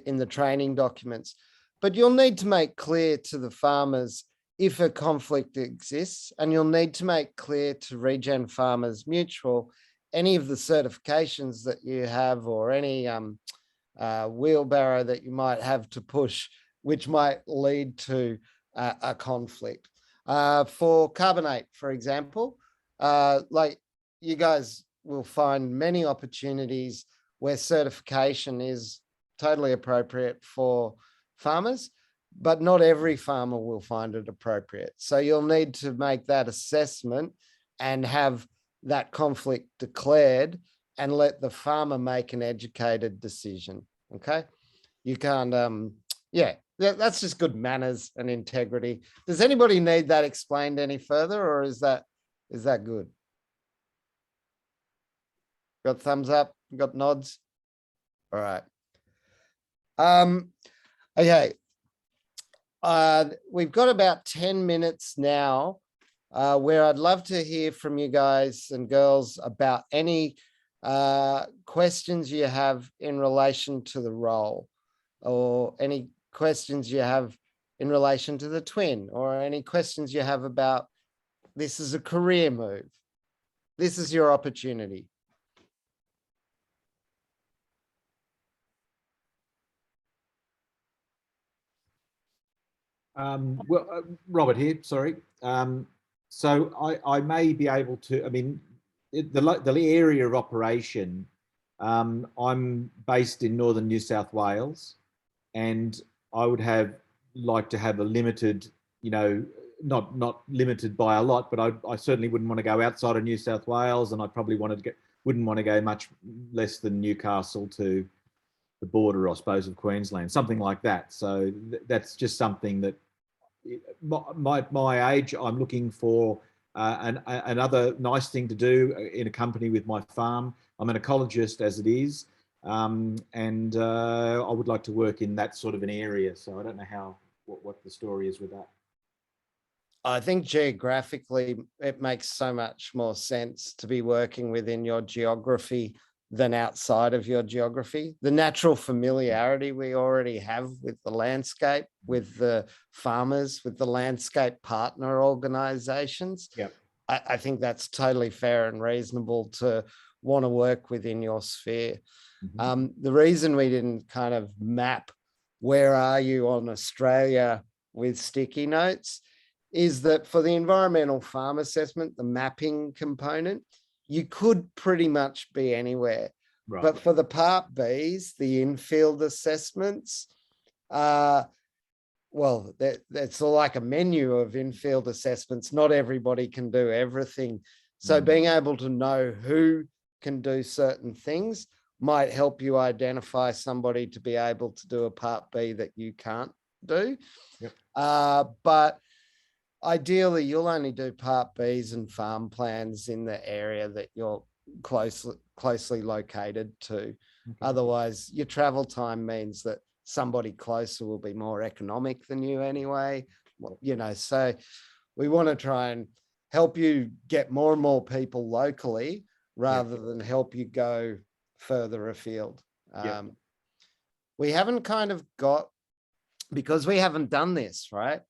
[SPEAKER 1] in the training documents, but you'll need to make clear to the farmers if a conflict exists, and you'll need to make clear to Regen Farmers Mutual any of the certifications that you have, or any wheelbarrow that you might have to push, which might lead to a conflict. For carbonate, for example, like you guys will find many opportunities where certification is totally appropriate for farmers, but not every farmer will find it appropriate. So you'll need to make that assessment and have that conflict declared and let the farmer make an educated decision. Okay. You can't, yeah, that's just good manners and integrity. Does anybody need that explained any further, or is that good? Got thumbs up, got nods. All right. Okay. We've got about 10 minutes now where I'd love to hear from you guys and girls about any questions you have in relation to the role, or any questions you have in relation to the twin, or any questions you have about this is a career move. This is your opportunity.
[SPEAKER 5] Well, Robert here, sorry. So I may be able to, I mean, the area of operation, I'm based in northern New South Wales, and I would like to have a limited, you know, not limited by a lot, but I certainly wouldn't want to go outside of New South Wales, and I probably wouldn't want to go much less than Newcastle to the border, I suppose, of Queensland, something like that. So that's just something that, my age, I'm looking for another nice thing to do in a company with my farm. I'm an ecologist as it is, and I would like to work in that sort of an area. So I don't know what the story is with that.
[SPEAKER 1] I think geographically, it makes so much more sense to be working within your geography than outside of your geography. The natural familiarity we already have with the landscape, with the farmers, with the landscape partner organizations.
[SPEAKER 5] Yep.
[SPEAKER 1] I think that's totally fair and reasonable to want to work within your sphere. The reason we didn't kind of map where are you on Australia with sticky notes is that for the environmental farm assessment, the mapping component, you could pretty much be anywhere. Right. But for the Part Bs, the in-field assessments, well, that's like a menu of in-field assessments. Not everybody can do everything. So being able to know who can do certain things might help you identify somebody to be able to do a Part B that you can't do. Yep. But ideally, you'll only do Part Bs and farm plans in the area that you're closely located to. Okay. Otherwise, your travel time means that somebody closer will be more economic than you anyway. Well, you know, so we want to try and help you get more and more people locally rather than help you go further afield. We haven't kind of got, because we haven't done this, right?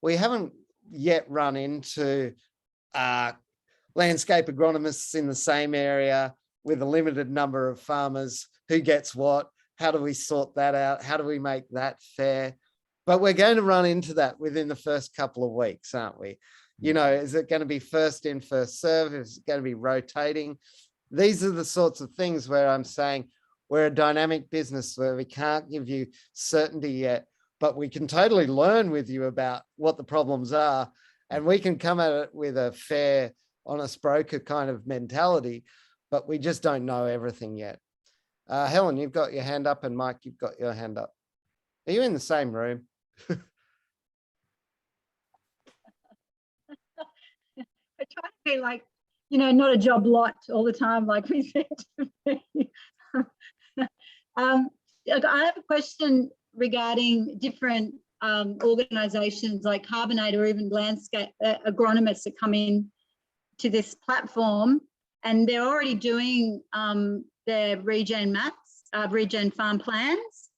[SPEAKER 1] We haven't yet run into landscape agronomists in the same area with a limited number of farmers. Who gets what? How do we sort that out? How do we make that fair? But we're going to run into that within the first couple of weeks, aren't we? You know, is it going to be first in, first serve? Is it going to be rotating? These are the sorts of things where I'm saying we're a dynamic business where we can't give you certainty yet, but we can totally learn with you about what the problems are. And we can come at it with a fair, honest broker kind of mentality, but we just don't know everything yet. Helen, you've got your hand up, and Mike, you've got your hand up. Are you in the same room?
[SPEAKER 15] I try to be like, you know, not a job lot all the time, like we said to me. I have a question regarding different organisations like Carbonate or even landscape agronomists that come in to this platform, and they're already doing their regen maps, regen farm plans,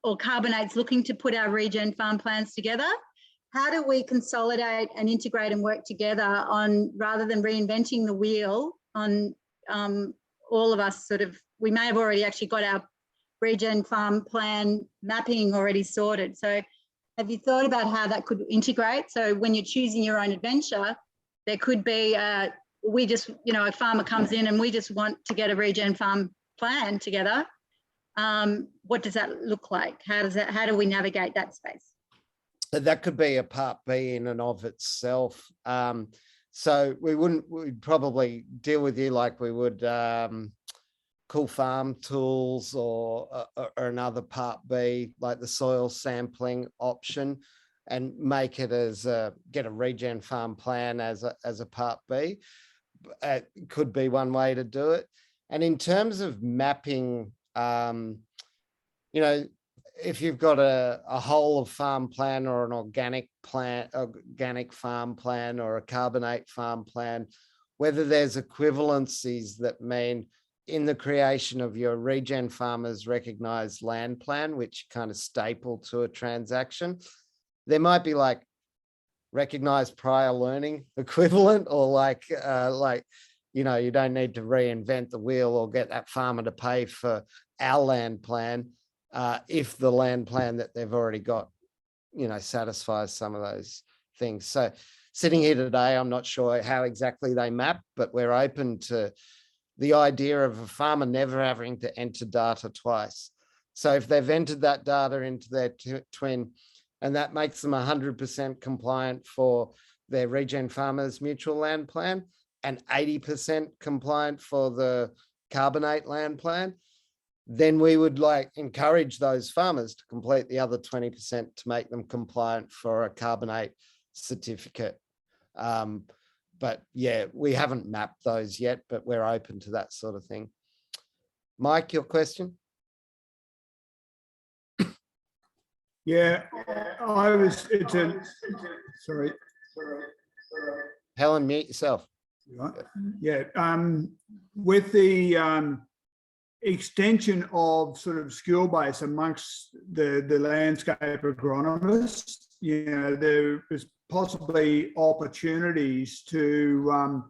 [SPEAKER 15] or Carbonate's looking to put our regen farm plans together. How do we consolidate and integrate and work together on, rather than reinventing the wheel on all of us sort of, we may have already actually got our regen farm plan mapping already sorted. So have you thought about how that could integrate? So when you're choosing your own adventure, there could be, we just, you know, a farmer comes in and we just want to get a regen farm plan together. What does that look like? How do we navigate that space?
[SPEAKER 1] That could be a Part B in and of itself. So we'd probably deal with you like we would Cool Farm Tools or another Part B, like the soil sampling option, and make it as get a regen farm plan as a Part B. It could be one way to do it. And in terms of mapping, you know, if you've got a whole of farm plan or an organic farm plan or a carbonate farm plan, whether there's equivalencies that mean in the creation of your regen farmers recognized land plan, which kind of staple to a transaction, there might be like recognized prior learning equivalent, or like, you know, you don't need to reinvent the wheel or get that farmer to pay for our land plan if the land plan that they've already got, you know, satisfies some of those things. So sitting here today, I'm not sure how exactly they map, but we're open to the idea of a farmer never having to enter data twice. So if they've entered that data into their twin, and that makes them 100% compliant for their regen farmers mutual land plan and 80% compliant for the carbonate land plan, then we would like encourage those farmers to complete the other 20% to make them compliant for a carbonate certificate. But yeah, we haven't mapped those yet, but we're open to that sort of thing. Mike, your question?
[SPEAKER 14] Yeah, sorry.
[SPEAKER 1] Helen, mute yourself.
[SPEAKER 14] Yeah. With the extension of sort of skill base amongst the landscape agronomists, there is possibly opportunities to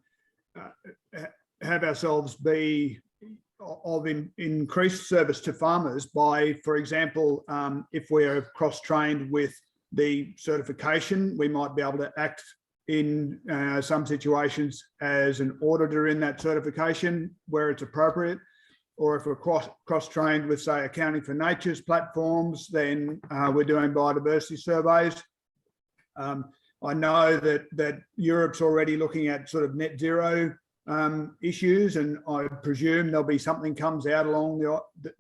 [SPEAKER 14] have ourselves be of increased service to farmers by, for example, if we're cross-trained with the certification, we might be able to act in some situations as an auditor in that certification where it's appropriate. Or if we're cross-trained with, say, Accounting for Nature's platforms, then we're doing biodiversity surveys. I know that Europe's already looking at sort of net zero issues, and I presume there'll be something comes out along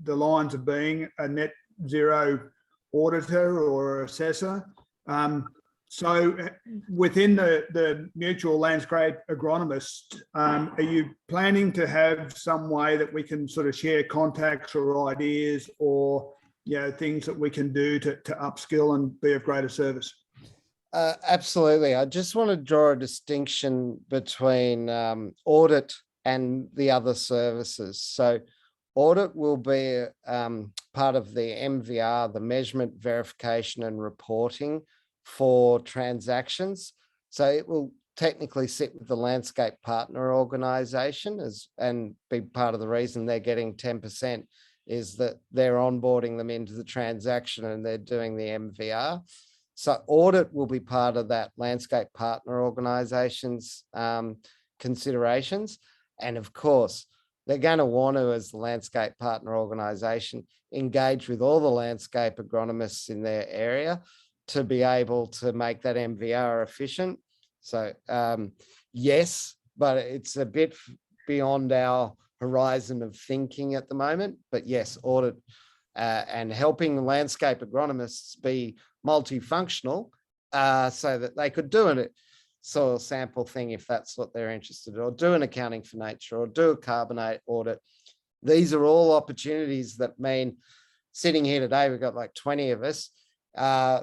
[SPEAKER 14] the lines of being a net zero auditor or assessor. So within the mutual landscape agronomist, are you planning to have some way that we can sort of share contacts or ideas or things that we can do to upskill and be of greater service?
[SPEAKER 1] Absolutely. I just want to draw a distinction between audit and the other services. So audit will be part of the MVR, the measurement, verification and reporting for transactions. So it will technically sit with the landscape partner organization and be part of the reason they're getting 10% is that they're onboarding them into the transaction and they're doing the MVR. So audit will be part of that landscape partner organization's considerations. And of course, they're going to want to, as the landscape partner organization, engage with all the landscape agronomists in their area to be able to make that MVR efficient. So yes, but it's a bit beyond our horizon of thinking at the moment. But yes, audit and helping the landscape agronomists be multifunctional so that they could do a soil sample thing if that's what they're interested in, or do an accounting for nature, or do a carbonate audit. These are all opportunities that mean sitting here today, we've got like 20 of us.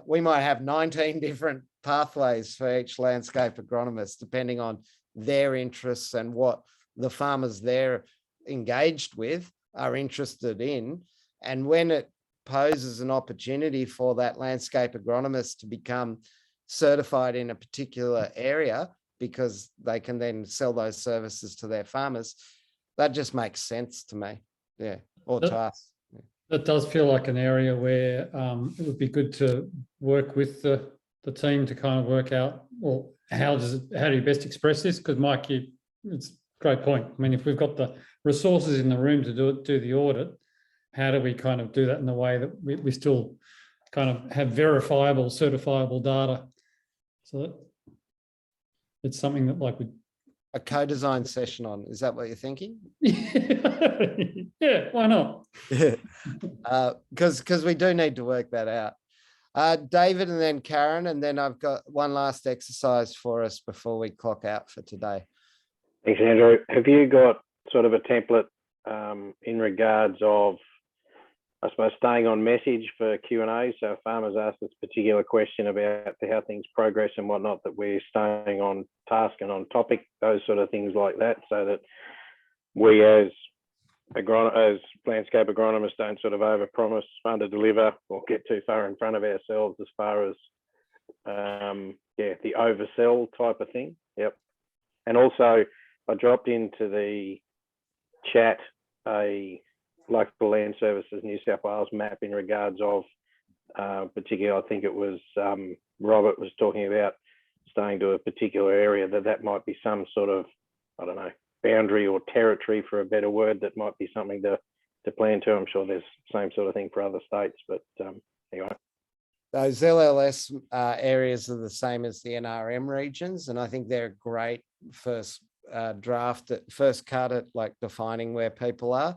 [SPEAKER 1] We might have 19 different pathways for each landscape agronomist, depending on their interests and what the farmers they're engaged with are interested in. And when it poses an opportunity for that landscape agronomist to become certified in a particular area, because they can then sell those services to their farmers, that just makes sense to me. Yeah, or to us.
[SPEAKER 7] That does feel like an area where it would be good to work with the team to kind of work out, well, how do you best express this? Because Mike, it's a great point. I mean, if we've got the resources in the room to do the audit, how do we kind of do that in a way that we still kind of have verifiable, certifiable data? So that it's something that like
[SPEAKER 1] a co-design session on. Is that what you're thinking?
[SPEAKER 7] Yeah, why not?
[SPEAKER 1] Because we do need to work that out. David and then Karen, and then I've got one last exercise for us before we clock out for today.
[SPEAKER 13] Thanks, Andrew. Have you got sort of a template in regards of, I suppose, staying on message for Q&A? So if farmers ask this particular question about how things progress and whatnot, that we're staying on task and on topic, those sort of things like that, so that we as landscape agronomists don't sort of overpromise, under-deliver, or get too far in front of ourselves as far as the oversell type of thing. Yep. And also, I dropped into the chat a Local Land Services New South Wales map in regards of particularly, I think it was Robert was talking about staying to a particular area, that might be some sort of, I don't know, boundary or territory, for a better word, that might be something to plan to. I'm sure there's the same sort of thing for other states, but anyway.
[SPEAKER 1] Those LLS areas are the same as the NRM regions, and I think they're a great first first cut at like defining where people are.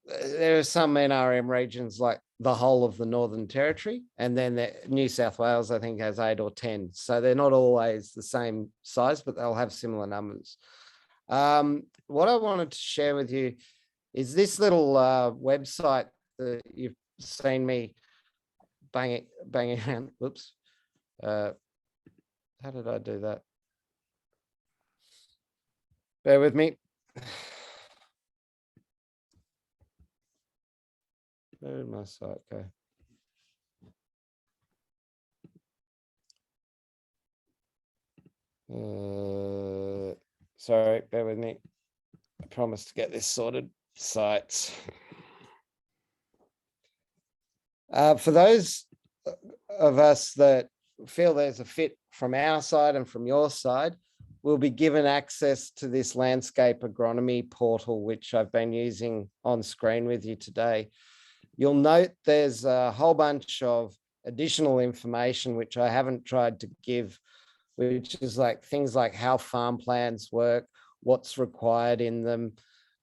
[SPEAKER 1] There are some NRM regions like the whole of the Northern Territory, and then New South Wales, I think, has 8 or 10. So they're not always the same size, but they'll have similar numbers. What I wanted to share with you is this little website that you've seen me banging around. Whoops. How did I do that? Bear with me. Where did my site go? Sorry, bear with me. I promised to get this sorted. Sites. For those of us that feel there's a fit from our side and from your side, we'll be given access to this landscape agronomy portal, which I've been using on screen with you today. You'll note there's a whole bunch of additional information, which I haven't tried to give, which is like things like how farm plans work, what's required in them,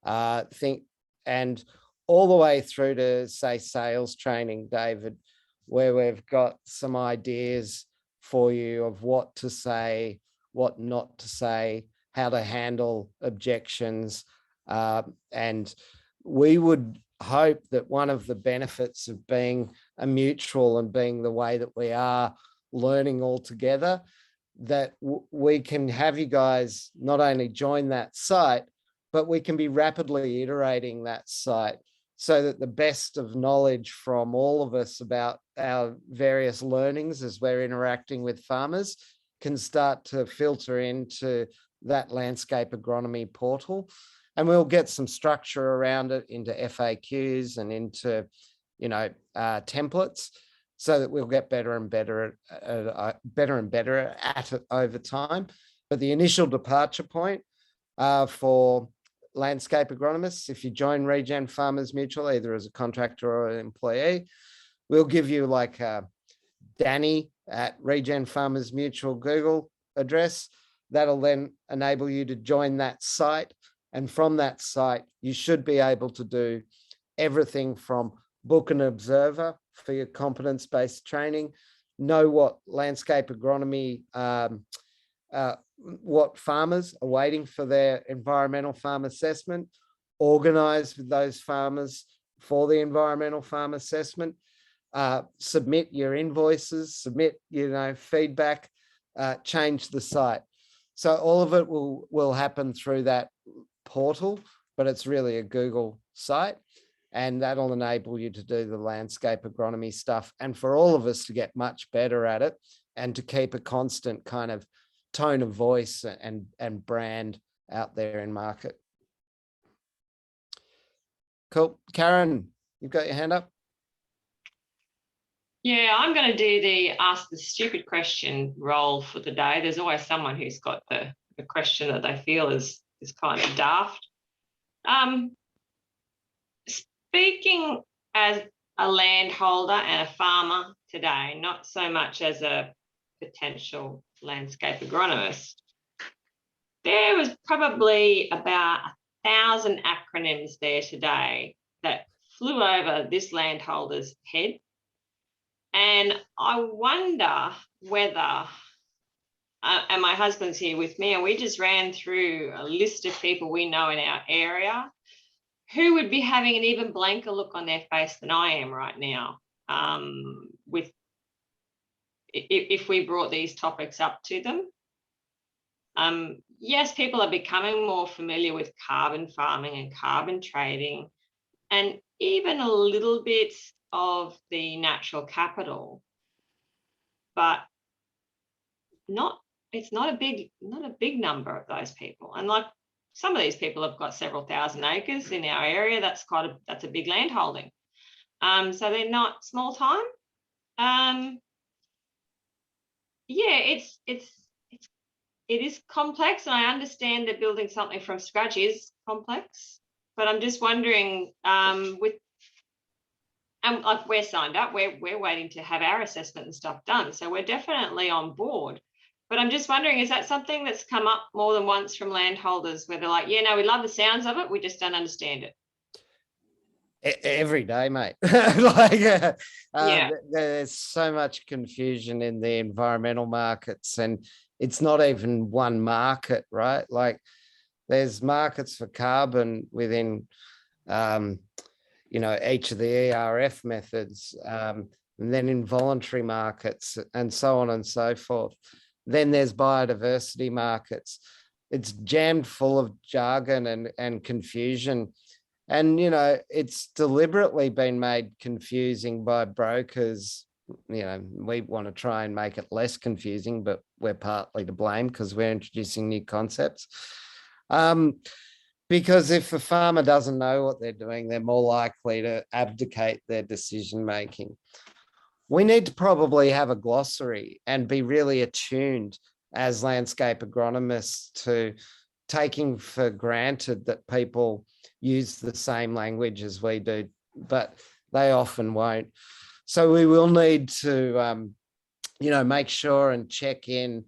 [SPEAKER 1] and all the way through to, say, sales training, David, where we've got some ideas for you of what to say, what not to say, how to handle objections. And we would hope that one of the benefits of being a mutual and being the way that we are learning all together, that we can have you guys not only join that site, but we can be rapidly iterating that site so that the best of knowledge from all of us about our various learnings as we're interacting with farmers can start to filter into that landscape agronomy portal. And we'll get some structure around it into FAQs and into, templates, so that we'll get better and better at it over time. But the initial departure point for landscape agronomists, if you join Regen Farmers Mutual, either as a contractor or an employee, we'll give you like a Danny at Regen Farmers Mutual Google address. That'll then enable you to join that site. And from that site, you should be able to do everything from book an observer for your competence-based training, know what landscape agronomy, what farmers are waiting for their environmental farm assessment, organize with those farmers for the environmental farm assessment, submit your invoices, submit, feedback, change the site. So all of it will happen through that portal, but it's really a Google site, and that'll enable you to do the landscape agronomy stuff, and for all of us to get much better at it and to keep a constant kind of tone of voice and brand out there in market. Cool. Karen, you've got your hand up.
[SPEAKER 9] Yeah, I'm going to do the ask the stupid question role for the day. There's always someone who's got the question that they feel is kind of daft. Speaking as a landholder and a farmer today, not so much as a potential landscape agronomist, there was probably about 1,000 acronyms there today that flew over this landholder's head. And I wonder whether, and my husband's here with me, and we just ran through a list of people we know in our area who would be having an even blanker look on their face than I am right now, if we brought these topics up to them. Yes, people are becoming more familiar with carbon farming and carbon trading, and even a little bit of the natural capital, but it's not a big number of those people. And like some of these people have got several thousand acres in our area. That's a big land holding. So they're not small time. Yeah, it is complex, and I understand that building something from scratch is complex, but I'm just wondering, like we're signed up, we're waiting to have our assessment and stuff done, so we're definitely on board. But I'm just wondering, is that something that's come up more than once from landholders where they're like, yeah, no, we love the sounds of it, we just don't understand it?
[SPEAKER 1] Every day, mate. There's so much confusion in the environmental markets, and it's not even one market, right? Like there's markets for carbon within, each of the ERF methods, and then involuntary markets and so on and so forth. Then there's biodiversity markets. it's jammed full of jargon and confusion. And, you know, it's deliberately been made confusing by brokers. You know, we want to try and make it less confusing, but we're partly to blame because we're introducing new concepts. Because if a farmer doesn't know what they're doing, they're more likely to abdicate their decision making. We need to probably have a glossary and be really attuned as landscape agronomists to taking for granted that people use the same language as we do, but they often won't. So we will need to, you know, make sure and check in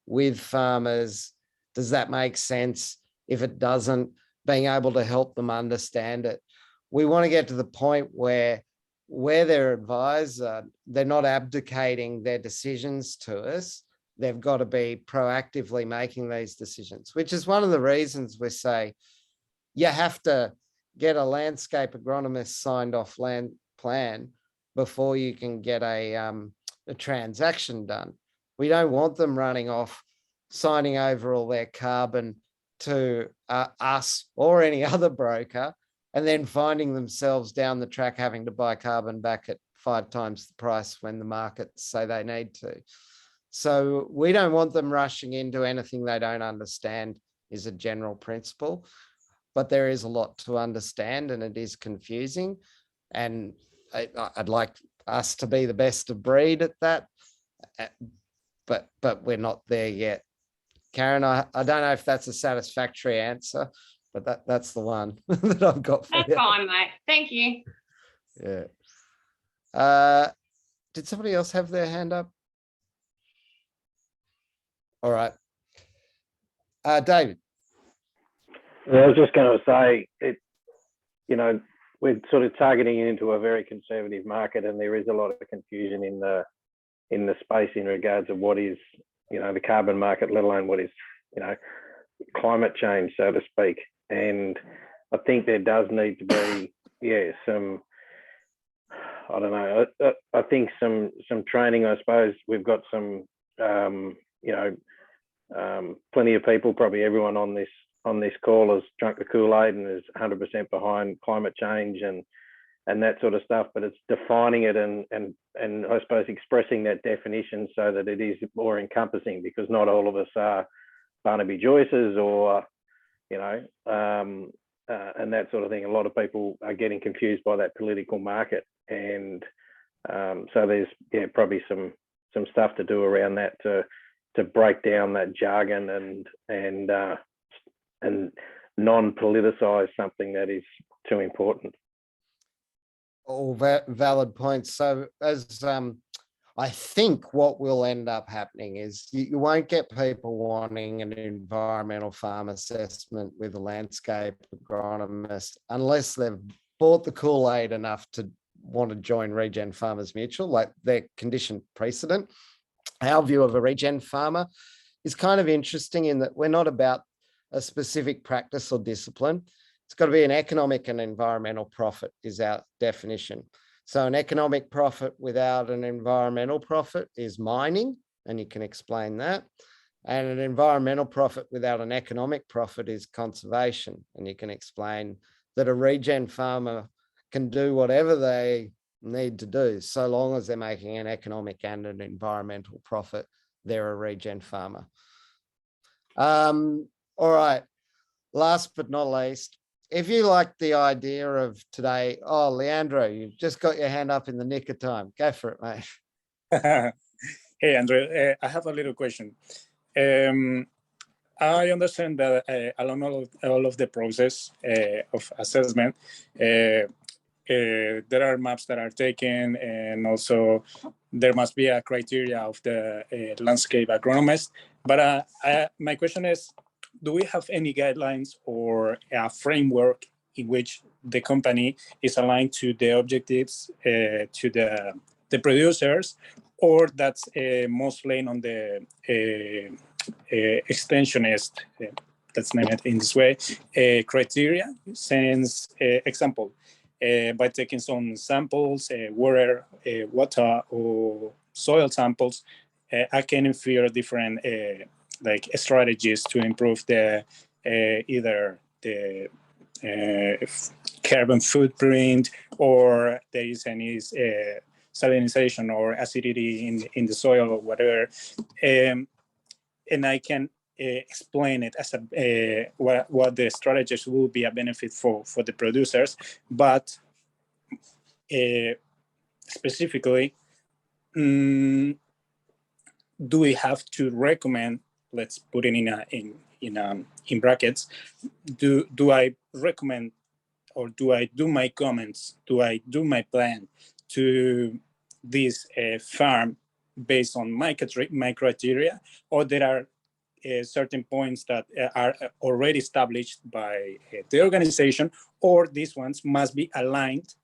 [SPEAKER 1] with farmers. Does that make sense? If it doesn't, being able to help them understand it. We want to get to the point where their advisor, they're not abdicating their decisions to us. They've got to be proactively making these decisions, which is one of the reasons we say you have to get a landscape agronomist signed off land plan before you can get a transaction done. We don't want them running off, signing over all their carbon to us or any other broker, and then finding themselves down the track having to buy carbon back at 5 times the price when the markets say they need to. So we don't want them rushing into anything they don't understand, is a general principle. But there is a lot to understand and it is confusing. And I'd like us to be the best of breed at that, but we're not there yet. Karen, I don't know if that's a satisfactory answer, but that's the one that I've got for you.
[SPEAKER 9] That's fine, mate. Thank you.
[SPEAKER 1] Yeah. Did somebody else have their hand up? All right. David.
[SPEAKER 13] I was just going to say, you know, we're sort of targeting into a very conservative market, and there is a lot of confusion in the space in regards of what is, you know, the carbon market, let alone what is, you know, climate change, so to speak. And I think there does need to be, some, I don't know, I think some training. I suppose we've got some, you know, plenty of people, probably everyone on this call has drunk the Kool-Aid and is 100% behind climate change and that sort of stuff, but it's defining it and I suppose expressing that definition so that it is more encompassing, because not all of us are Barnaby Joyces or, you know, and that sort of thing. A lot of people are getting confused by that political market, and so there's probably some stuff to do around that to break down that jargon and non-politicize something that is too important.
[SPEAKER 1] All valid points. So as I think what will end up happening is you won't get people wanting an environmental farm assessment with a landscape agronomist unless they've bought the Kool-Aid enough to want to join Regen Farmers Mutual, like their condition precedent. Our view of a regen farmer is kind of interesting in that we're not about a specific practice or discipline. It's got to be an economic and environmental profit is our definition. So an economic profit without an environmental profit is mining, and you can explain that. And an environmental profit without an economic profit is conservation, and you can explain that a regen farmer can do whatever they need to do, so long as they're making an economic and an environmental profit, they're a regen farmer. All right, last but not least, if you like the idea of today, Leandro, you've just got your hand up in the nick of time. Go for it, mate.
[SPEAKER 16] Hey, Andrew, I have a little question. I understand that along all of the process of assessment, there are maps that are taken, and also there must be a criteria of the landscape agronomist. But my question is, do we have any guidelines or a framework in which the company is aligned to the objectives to the producers, or that's mostly on the extensionist, let's name it in this way, criteria? Since, example, by taking some samples, water, or soil samples, I can infer different like strategies to improve the either the carbon footprint, or there is any salinization or acidity in the soil or whatever, and I can explain it as what the strategies will be a benefit for the producers, but specifically, do we have to recommend? Let's put it in brackets. Do I recommend, or do I do my comments? Do I do my plan to this farm based on my criteria, or there are certain points that are already established by the organization, or these ones must be aligned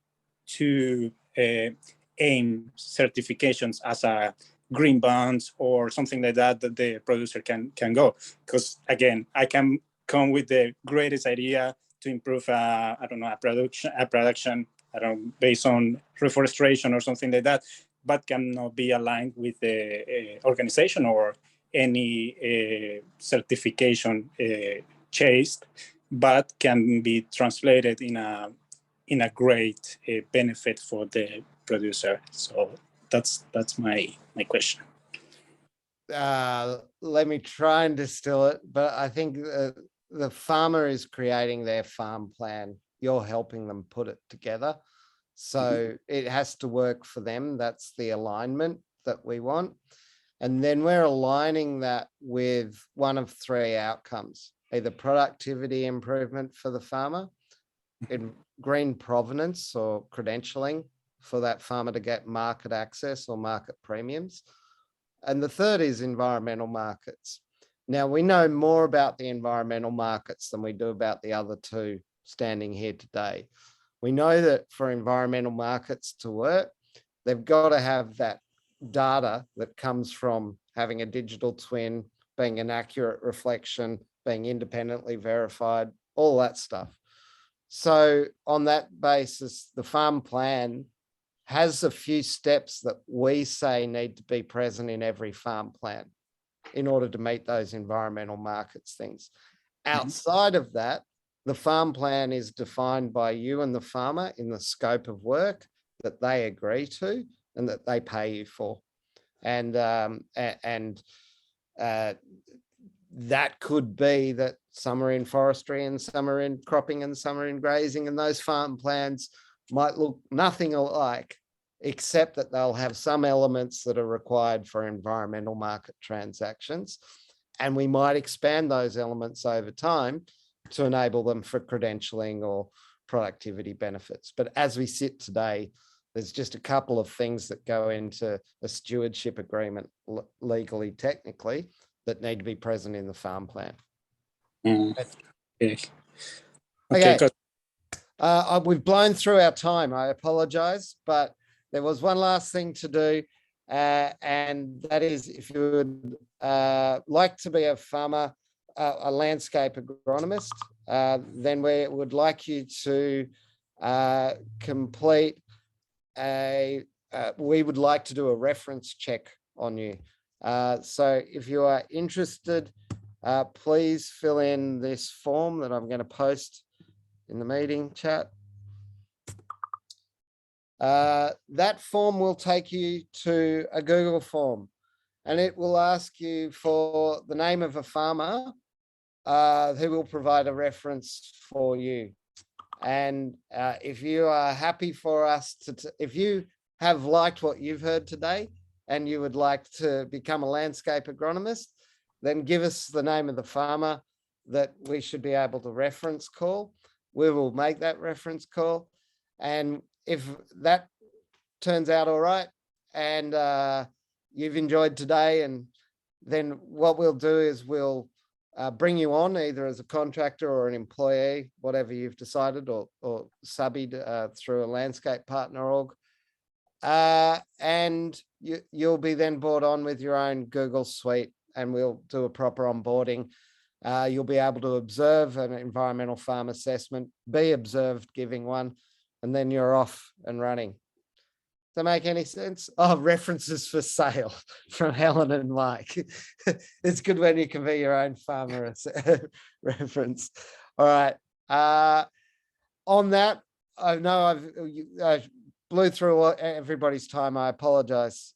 [SPEAKER 16] to AIM certifications as a green bonds or something like that the producer can go? Because again, I can come with the greatest idea to improve I don't know, a production I don't know, based on reforestation or something like that, but cannot be aligned with the organization or any certification chased, but can be translated in a great benefit for the producer. So that's my question.
[SPEAKER 1] Let me try and distill it, but I think the farmer is creating their farm plan. You're helping them put it together. So it has to work for them. That's the alignment that we want. And then we're aligning that with one of three outcomes: either productivity improvement for the farmer, in green provenance or credentialing for that farmer to get market access or market premiums. And the third is environmental markets. Now, we know more about the environmental markets than we do about the other two standing here today. We know that for environmental markets to work, they've got to have that data that comes from having a digital twin, being an accurate reflection, being independently verified, all that stuff. So on that basis, the farm plan has a few steps that we say need to be present in every farm plan in order to meet those environmental markets things. Outside of that, the farm plan is defined by you and the farmer in the scope of work that they agree to and that they pay you for. And that could be that some are in forestry and some are in cropping and some are in grazing, and those farm plans might look nothing alike, except that they'll have some elements that are required for environmental market transactions. And we might expand those elements over time to enable them for credentialing or productivity benefits. But as we sit today, there's just a couple of things that go into a stewardship agreement legally, technically, that need to be present in the farm plan.
[SPEAKER 16] Okay.
[SPEAKER 1] We've blown through our time. I apologize, but there was one last thing to do, and that is, if you would like to be a farmer, a landscape agronomist, then we would like you to complete we would like to do a reference check on you. So if you are interested, please fill in this form that I'm going to post in the meeting chat. That form will take you to a Google form, and it will ask you for the name of a farmer who will provide a reference for you. And if you are happy for us to, if you have liked what you've heard today and you would like to become a landscape agronomist, then give us the name of the farmer that we should be able to reference call. We will make that reference call. And if that turns out all right and you've enjoyed today, and then what we'll do is we'll bring you on either as a contractor or an employee, whatever you've decided, or subbied through a landscape partner org. And you'll be then brought on with your own Google suite, and we'll do a proper onboarding. You'll be able to observe an environmental farm assessment, be observed giving one, and then you're off and running. that make any sense? Oh, references for sale from Helen and Mike. It's good when you can be your own farmer reference. All right. On that, I know I blew through everybody's time. I apologize.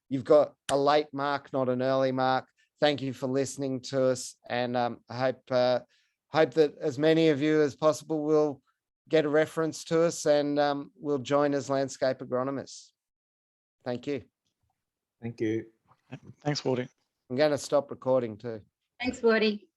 [SPEAKER 1] You've got a late mark, not an early mark. Thank you for listening to us. And I hope that as many of you as possible will get a reference to us and we'll join as landscape agronomists. Thank you.
[SPEAKER 5] Thank you.
[SPEAKER 10] Thanks, Wardy.
[SPEAKER 1] I'm going to stop recording too.
[SPEAKER 15] Thanks, Woody.